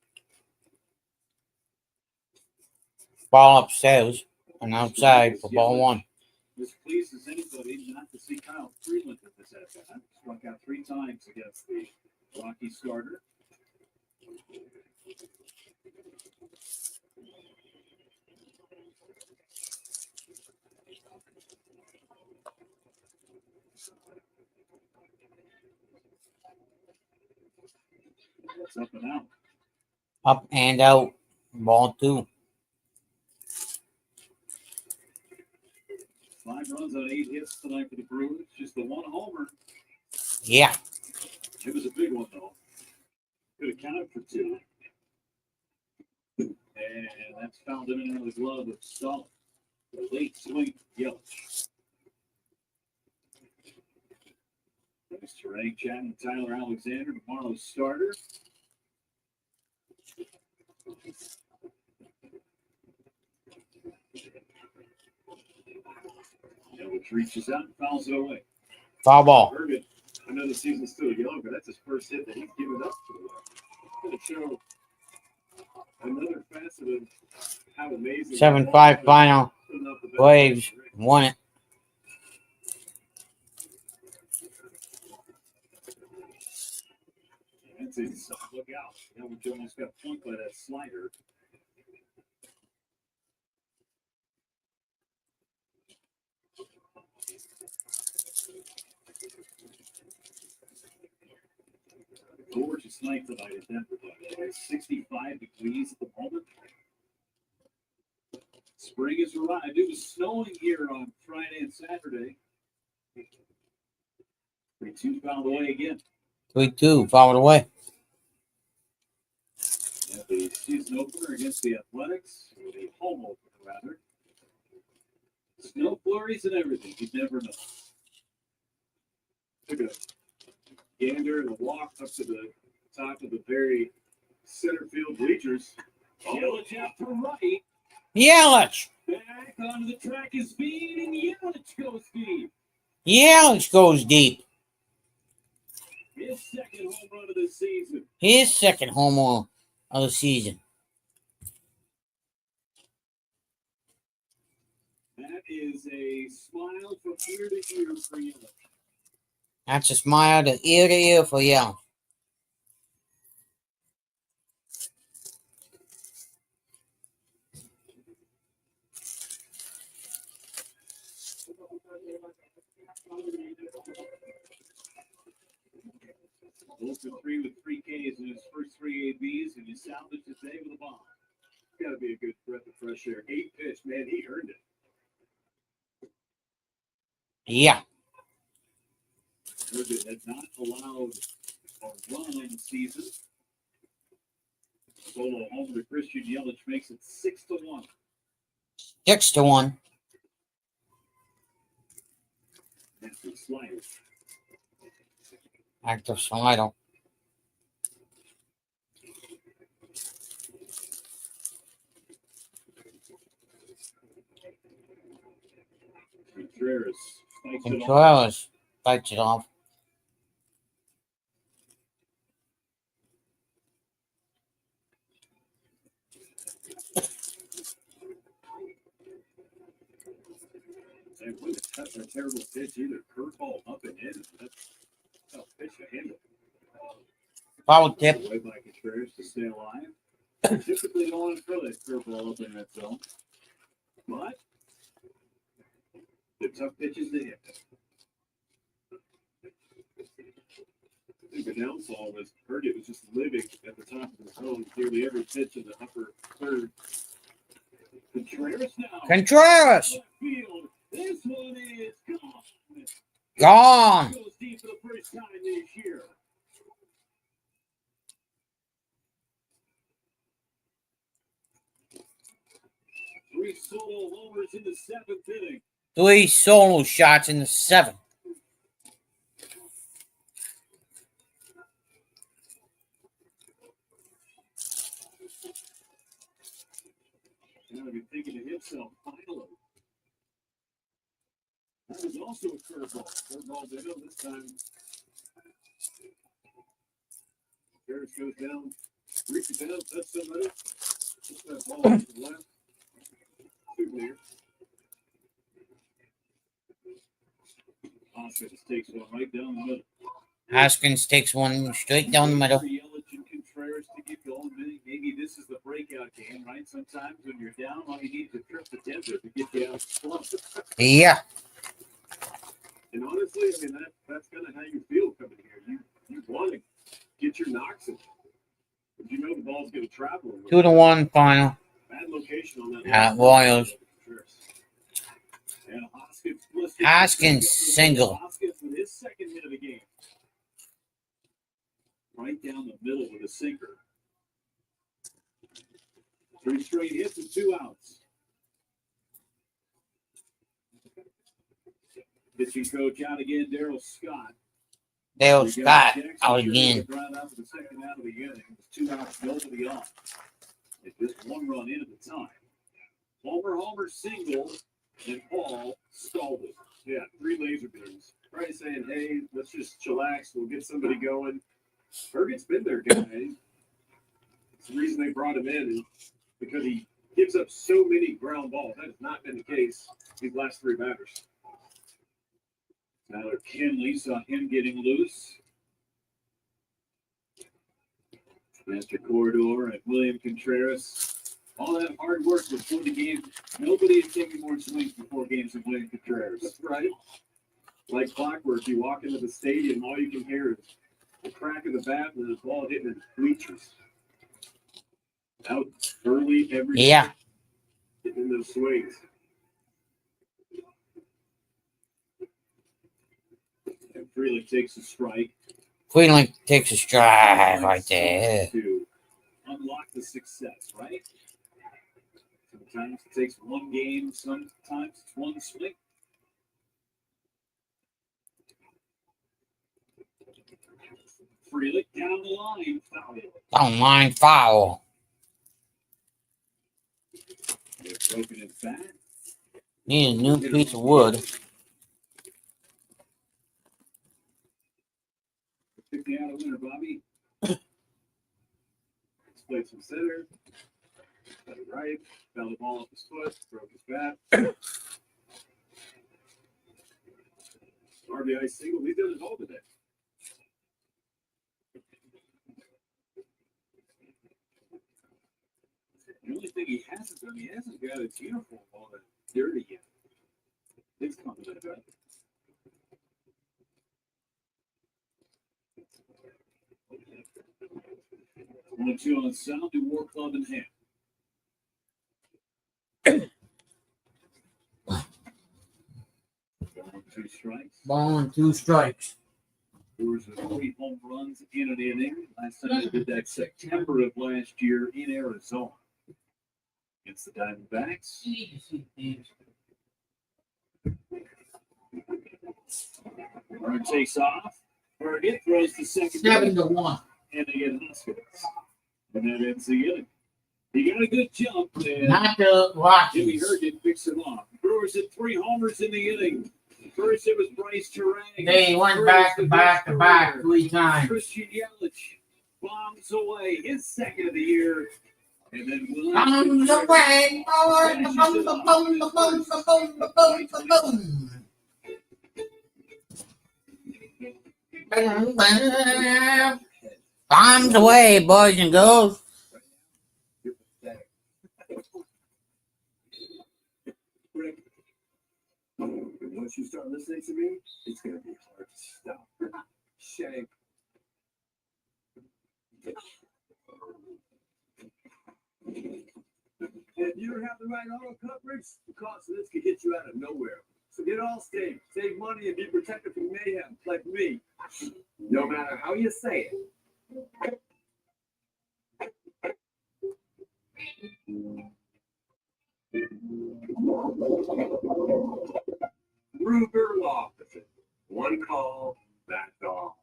Ball upstairs and outside for ball one. As pleased as anybody not to see Kyle Freeland at this at-bat. Struck out 3 times against the Rockies starter. It's up and out. Up and out. Ball 2. 5 runs on 8 hits tonight for the Brewers. Just the 1 homer. Yeah. It was a big one, though. Could have counted for 2. And that's fouled in under the glove of Stahl. The late swing, Yelich. Nice Terang chatting with Tyler Alexander, tomorrow's starter. Yelich reaches out and fouls it away. Foul ball. Herget, I know the season's still young, but that's his first hit that he's given up. Going to show another facet of how amazing. 7-5 final. Braves won it. That's a look out. That almost got punked by that slider. Gorgeous night tonight at Denver. 65 degrees at the moment. Spring has arrived. It was snowing here on Friday and Saturday. 3-2 fouled away again. 3-2 fouled away. Yeah, the season opener against the Athletics, or the home opener rather. Snow flurries and everything. You'd never know. Took a gander and a walk up to the top of the very center field bleachers. Yelich out to right. Yelich. Back onto the track is speed, and Yelich goes deep. Yelich goes deep. His second home run of the season. His second home run of the season. That is a smile from ear to ear for Yelich. That's a smile to ear for Yelich. 0 for 3 with 3 Ks in his first 3 ABs, and he salvaged his day with a bomb. Got to be a good breath of fresh air. 8 pitch, man, he earned it. Yeah. Urban had not allowed a run in the season. Solo home to Christian Yelich makes it 6-1. 6-1. Active slider. Active slider. Contreras bites it off. And when it's such a terrible pitch, either curveball up and in. That's a tough pitch to handle. Foul tip. Way by Contreras to stay alive. Typically don't want to throw that curveball up in that zone. But the tough pitches to hit. I think the downfall was Purdy was just living at the top of the zone, nearly every pitch in the upper third. Contreras now. Contreras. Field. This one is gone. Gone. Goes deep for the first time this year. Three solo homers in the 7th inning. 3 solo shots in the 7th. Now he's thinking to himself, finally. That was also a curveball. Curveball down this time. Harris goes down, reaches down, touches somebody. Just that ball to the left. 2 clear. Hoskins takes one right down the middle. Haskins takes one straight down the middle. Yelich and Contreras to get going. Maybe this is the breakout game, right? Sometimes when you're down, all you need is a trip to Denver to get you out of the slump. Yeah. And honestly, I mean, that's kind of how you feel coming here. You want to get your knocks in. But you know the ball's going to travel. 2-1 final. Bad location on that. At Royals. And Hoskins single. Hoskins with his second hit of the game. Right down the middle with a sinker. 3 straight hits and 2 outs. Pitching coach out again, Darryl Scott. Dale Scott out again. Right out for the second out of the inning. It was 2 outs, nobody on. It's just 1 run in at the time. Homer single, and Paul stalled it. Yeah, 3 laser beams. Probably saying, hey, let's just chillax. We'll get somebody going. Bergen's been their guy. It's the reason they brought him in is because he gives up so many ground balls. That has not been the case these last 3 batters. Tyler Kinley saw him getting loose. Master Corridor and William Contreras. All that hard work before the game. Nobody had taken more swings before games than William Contreras, right? Like clockwork, you walk into the stadium, all you can hear is the crack of the bat and the ball hitting the bleachers. Out early every day. Getting those swings. And Freeland takes a strike. Freeland takes a strike right there. To unlock the success, right? Sometimes it takes 1 game, sometimes it's 1 swing. Freeland down the line, foul. Down line foul. They're broken it back. Need a new piece of wood. Pick me out a winner, Bobby. Let's play some center. Got it right. Fell the ball off his foot. Broke his bat. RBI single. He's done it all today. The only thing he hasn't done, he hasn't got his uniform all that dirty yet. It's coming back. 1-2 on sound to War Club in hand. Two strikes. Ball and 2 strikes. Brewers with 3 home runs in an inning. Last time they did that September of last year in Arizona against the Diamondbacks. Bird takes off. Bird throws the second. 7-1. And they get Hoskins. And that ends the inning. He got a good jump. And Not the Rockies. Jimmy Hergen picks him off. Brewers hit 3 homers in the inning. First, it was Bryce Terang. They went back to back to back 3 times. Christian Yelich bombs away his second of the year. And then Bombs away. Bombs away, boys and girls. Once you start listening to me, it's going to be hard to stop. Shame. If you don't have the right auto coverage, the cost of this could hit you out of nowhere. So get Allstate, save money, and be protected from mayhem like me. No matter how you say it. Ruger Law Office. One call, that's all.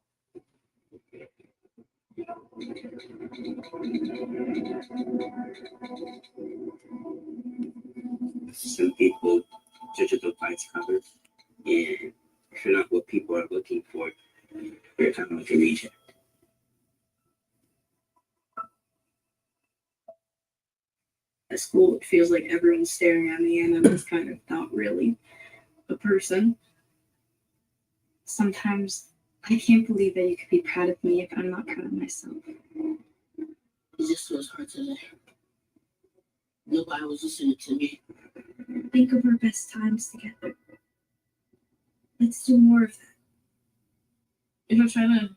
Some people judge the price cover, and if you're not what people are looking for, you're kind of like a reject. At school, it feels like everyone's staring at me, and I'm just kind of not really a person. Sometimes I can't believe that you could be proud of me if I'm not proud of myself. It just was hard today. Nobody was listening to me. Think of our best times together. Let's do more of that. If I'm trying to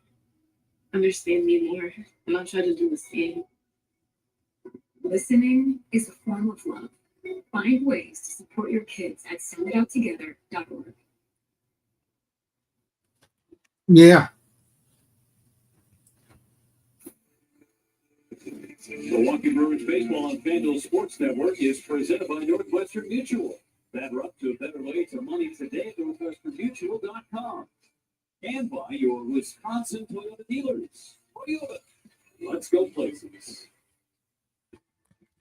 understand me more, and I'll try to do the same. Listening is a form of love. Find ways to support your kids at senditouttogether.org. Yeah. Milwaukee Brewers baseball on FanDuel Sports Network is presented by Northwestern Mutual. Better up to a better way to money today at NorthwesternMutual.com. And by your Wisconsin Toyota dealers. Toyota. Let's go places.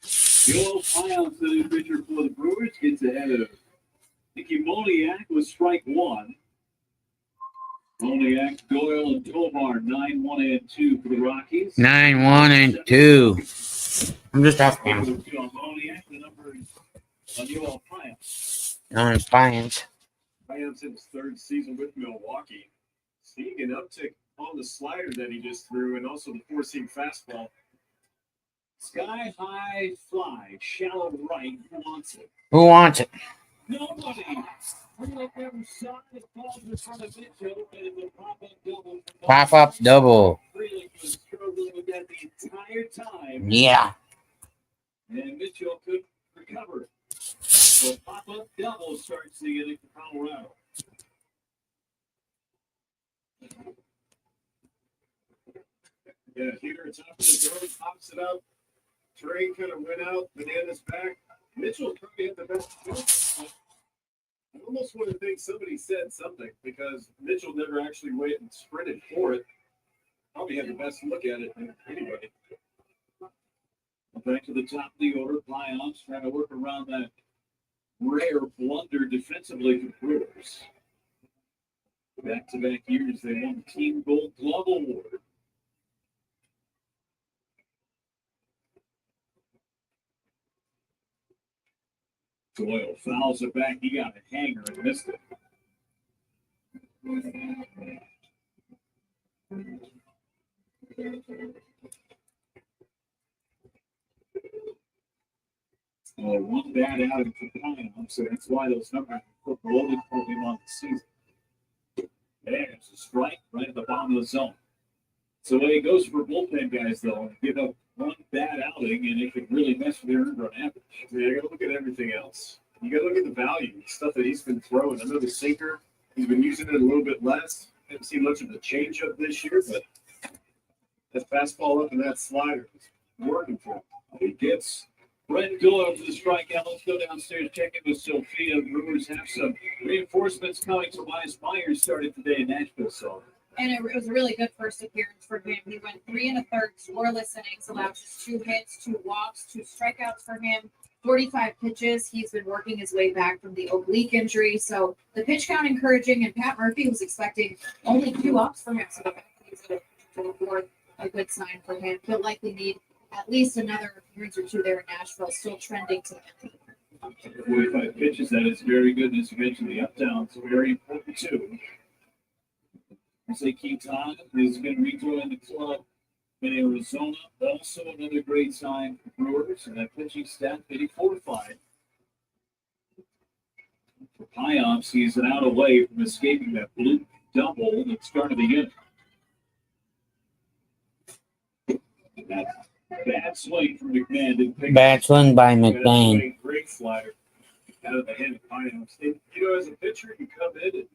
Joel Pion's the new pitcher for the Brewers. Gets ahead of Nicky Moniak with strike 1. Moniak, Doyle, and Tovar, 9-1-2 for the Rockies. 9-1-2. I'm just asking. Moniak, the numbers on Joel Pion. On Pines. Pion's in his 3rd season with Milwaukee. Seeing an uptick on the slider that he just threw, and also the 4-seam fastball. Sky high fly, shallow right. Who wants it? Who wants it? Nobody. Pop-up double. Yeah. And Mitchell could recover. So pop-up double starts the inning for Colorado. Yeah, here it's up to the zone, pops it up. Terrain kind of went out, Bananas back. Mitchell probably had the best field. I almost want to think somebody said something because Mitchell never actually went and sprinted for it. Probably had the best look at it than anybody. Back to the top of the order. Pion's trying to work around that rare blunder defensively for Brewers. Back-to-back years, they won the Team Gold Glove Award. Doyle fouls it back. He got a hanger and missed it. One bad outing for Pine, so that's why those numbers in football loaded for him on the season. There's a strike right at the bottom of the zone. So when he goes for bullpen guys, though, give up one bad outing, and it could really mess with their earned run average. Yeah, you got to look at everything else. You got to look at the value, stuff that he's been throwing. I know the sinker, he's been using it a little bit less. Haven't seen much of the changeup this year, but that fastball up and that slider is working for him. He gets Brett Dillon to the strikeout. Let's go downstairs, check in with Sophia. Brewers have some reinforcements coming. Tobias Myers started today in Nashville, so. And it was a really good first appearance for him. He went 3 1/3 scoreless innings, allowed just 2 hits, 2 walks, 2 strikeouts for him, 45 pitches. He's been working his way back from the oblique injury. So the pitch count encouraging, and Pat Murphy was expecting only 2 ups from him. So the fact that he's going to fourth, a good sign for him. He'll likely need at least another appearance or 2 there in Nashville, still trending to the end. 45 pitches, that is very good. As you mentioned, the up downs are very important too. Jose Quintana is going to rejoin the club in Arizona. Also another great sign for Brewers, and that pitching staff hitting fortified. For Pyops, he's an out away from escaping that blue double that started the inning. That bad swing from McMahon didn't pick Bad swing by Yeah, McBain. great slider out of the hand of Pioneers. As a pitcher, you come in and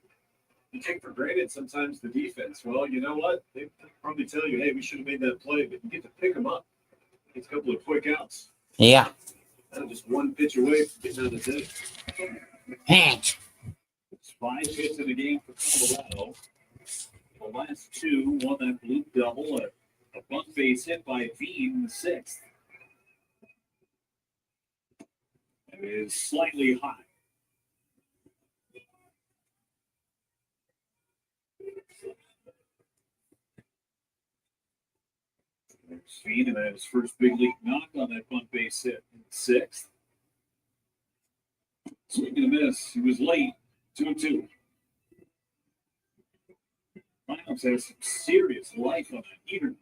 you take for granted sometimes the defense. Well, you know what? They probably tell you, hey, we should have made that play, but you get to pick them up. It's a couple of quick outs. Yeah. Just one pitch away from getting out of the day. Hank. It's 5 hits in the game for Colorado. The last 2, one that blue double, a bunt base hit by Veen in the 6th. It is slightly high. There's Veen, and that his first big league knock on that bunt base hit in the 6th. Swing and a miss. He was late. 2-2. Rhinos has some serious life on that heater.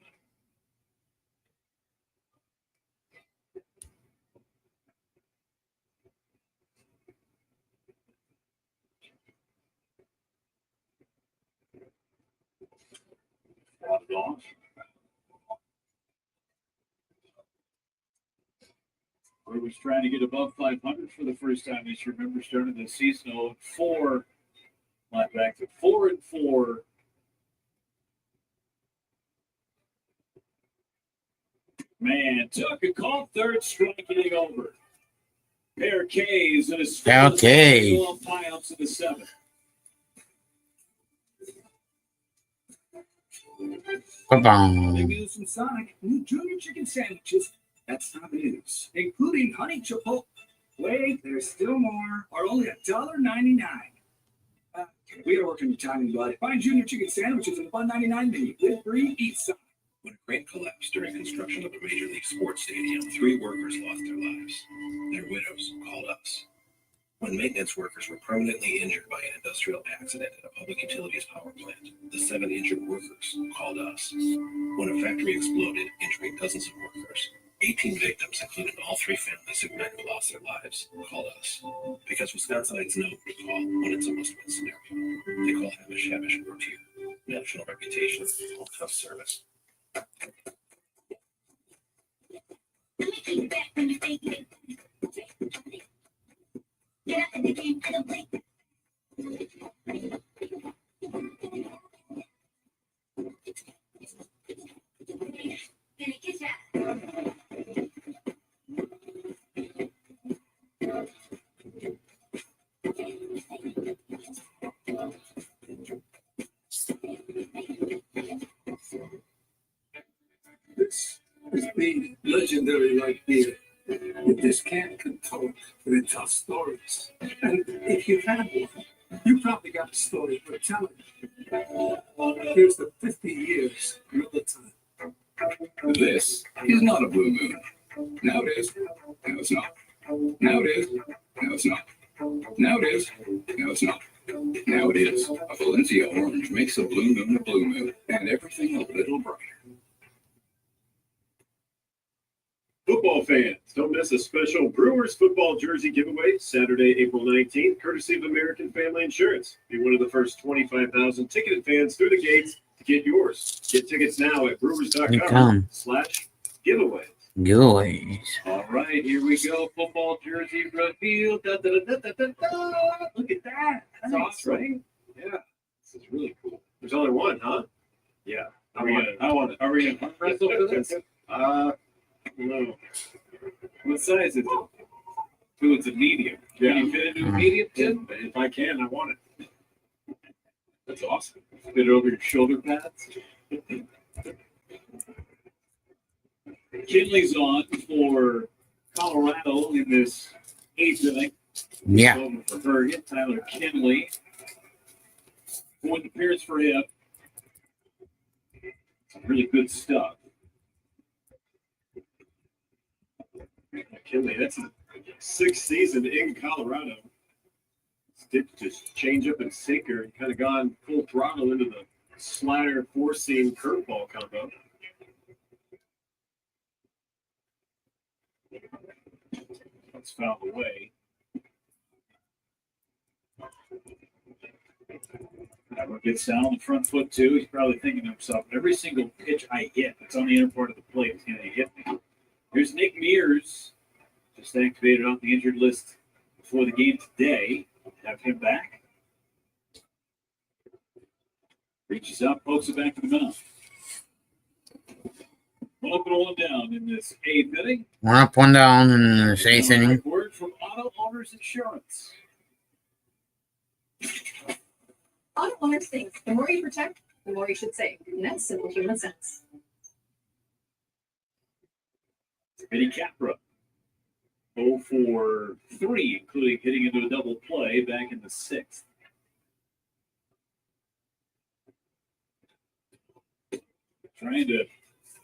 Off. Brewers trying to get above 500 for the first time this year. Remember, started the season 0-4. Went back to 4-4. Man, took a call, third strike, getting over. Pair K's and a Okay. Pie-ups in the 7th. Ba-bum. Meals from Sonic, new junior chicken sandwiches. That's top news, including honey chipotle. Wait, there's still more. Are only $1.99. We are working the timing, bud. Find junior chicken sandwiches in the $1.99 menu. Live free, eat Sonic. When a crane collapsed during construction of a major league sports stadium, 3 workers lost their lives. Their widows called us. When maintenance workers were permanently injured by an industrial accident at a public utilities power plant, the 7 injured workers called us. When a factory exploded, injuring dozens of workers, 18 victims, including all 3 families of men who lost their lives, called us. Because Wisconsinites know who to call when it's a must-win scenario. They call Hamish Rotier. National reputation, tough service. This is the legendary right here. This cat can talk, but it tells stories. And if you had one, you probably got a story for telling. Here's the 50 years of the time. This is not a blue moon. Now it is. Now it's not. Now it is. Now it's not. Now it is. Now it's not. Now it is. A Valencia orange makes a blue moon, and everything a little brighter. Football fans, Don't miss a special Brewers football jersey giveaway Saturday, April 19th, courtesy of American Family Insurance. Be one of the first 25,000 ticketed fans through the gates to get yours. Get tickets now at brewers.com/giveaway. Giveaways. All right, here we go. Football jersey reveal. Da, da, da, da, da, da. Look at that. That's awesome, right? Yeah, this is really cool. There's only one, huh? Yeah. I want it. Are we going to wrestle for this? No. What size is it? Oh, it's a medium. Can you fit into a medium, Tim? If I can, I want it. That's awesome. Fit it over your shoulder pads. Kinley's on for Colorado in this 8th inning. Yeah. Over for Bergen. Tyler Kinley. One appearance for him. Some really good stuff. Kinley, that's his 6th season in Colorado. Just change up and sinker and kind of gone full throttle into the slider 4-seam curveball combo. That's fouled away. That gets down on the front foot too. He's probably thinking to himself, every single pitch I hit that's on the inner part of the plate is going to hit me. Here's Nick Mears, just activated off the injured list before the game today. Have him back. Reaches up, pokes it back to the mound. One up and one down in this 8th inning. One up, one down in this 8th inning. Word from Auto Owners Insurance. Auto owners think the more you protect, the more you should save. And that's simple human sense. Eddie Capra, 0 for 3, including hitting into a double play back in the 6th. Trying to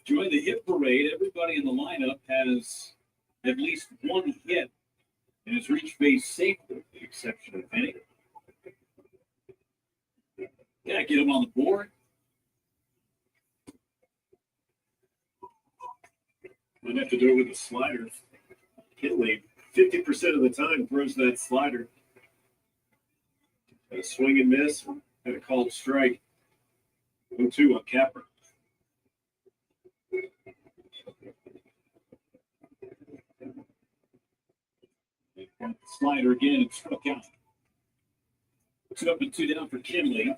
join the hit parade. Everybody in the lineup has at least one hit and has reached base safely, with the exception of Vinny. Yeah, get him on the board. Might have to do it with a slider. Kinley, 50% of the time, throws that slider. Got a swing and miss. Got a called strike. 0-2 on Capra. Slider again and struck out. 2 up and 2 down for Kinley.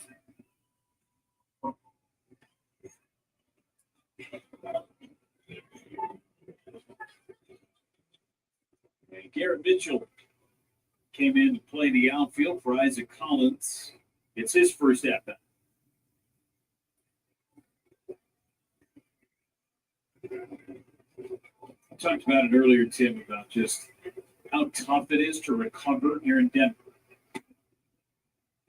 And Garrett Mitchell came in to play the outfield for Isaac Collins. It's his first at-bat. I talked about it earlier, Tim, about just how tough it is to recover here in Denver.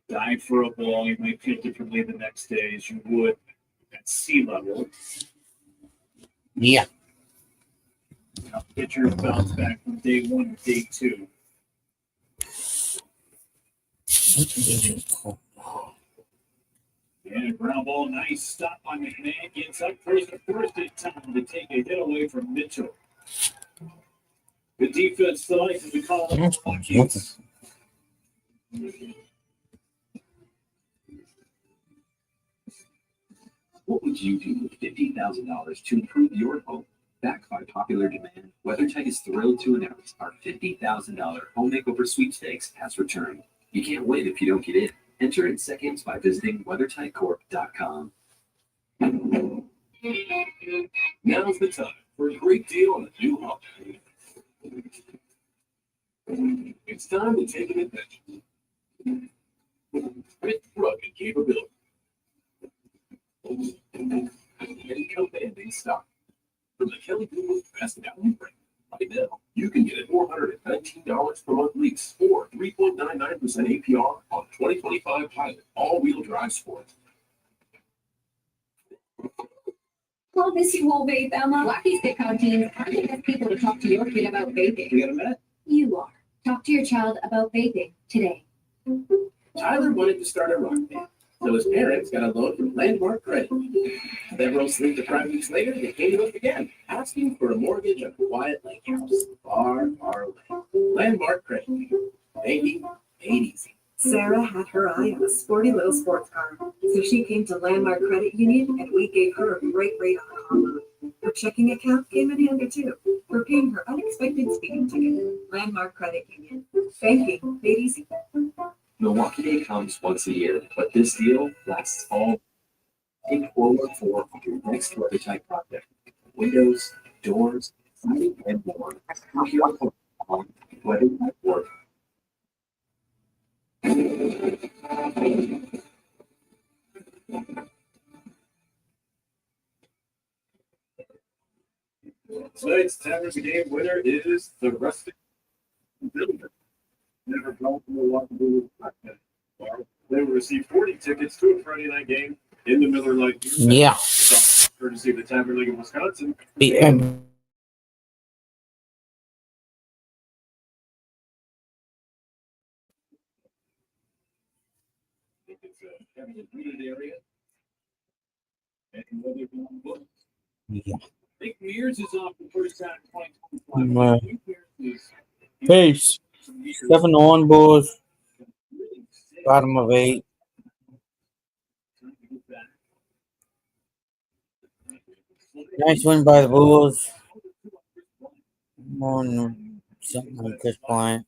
Dive for a ball, you might feel differently the next day as you would at sea level. Yeah. Now, pitcher bounce back from day 1 to day 2. And ground ball, nice stop by McMahon. Gets up first in time to take a hit away from Mitchell. The defense tonight is the Colorado Rockies. What would you do with $50,000 to improve your home? Backed by popular demand, WeatherTech is thrilled to announce our $50,000 home makeover sweepstakes has returned. You can't win if you don't get in. Enter in seconds by visiting WeatherTechCorp.com. Now's the time for a great deal on a new home. It's time to take an adventure with rugged capability and commanding stock from the Kelly Blue Best Value brand. Right now, you can get a $419 per month lease or 3.99% APR on 2025 Pilot all-wheel drive Sport. Love this you all vape, Emma. Rockies pickup teams aren't the best people to talk to your kid about vaping. We got a minute? You are. Talk to your child about vaping today. Tyler wanted to start a rock band. So his parents got a loan from Landmark Credit. Several sleep deprived weeks later, they came to us again, asking for a mortgage on a quiet lake house far, far away. Landmark Credit. Maybe made easy. Sarah had her eye on a sporty little sports car, so she came to Landmark Credit Union and we gave her a great rate on a car loan. Her checking account came in handy too. For paying her unexpected speeding ticket. Landmark Credit Union. Banking made easy. Milwaukee Day comes once a year, but this deal lasts all. Take forward for your next prototype project. Windows, doors, siding, and more. Whether that work. Tonight's Tavern's game winner is the Rustic Builder. Never brought the Milwaukee Brewers. They will receive 40 tickets to a Friday night game in the Miller Lite. Yeah. Courtesy of the Tavern League of Wisconsin. It's a heavily wooded area. And weather books. Yeah. Nick Mears is off the first half of 2025. Peace. 7-1, boys. Bottom of 8. Nice win by the Bulls. On something like Chris Bryant.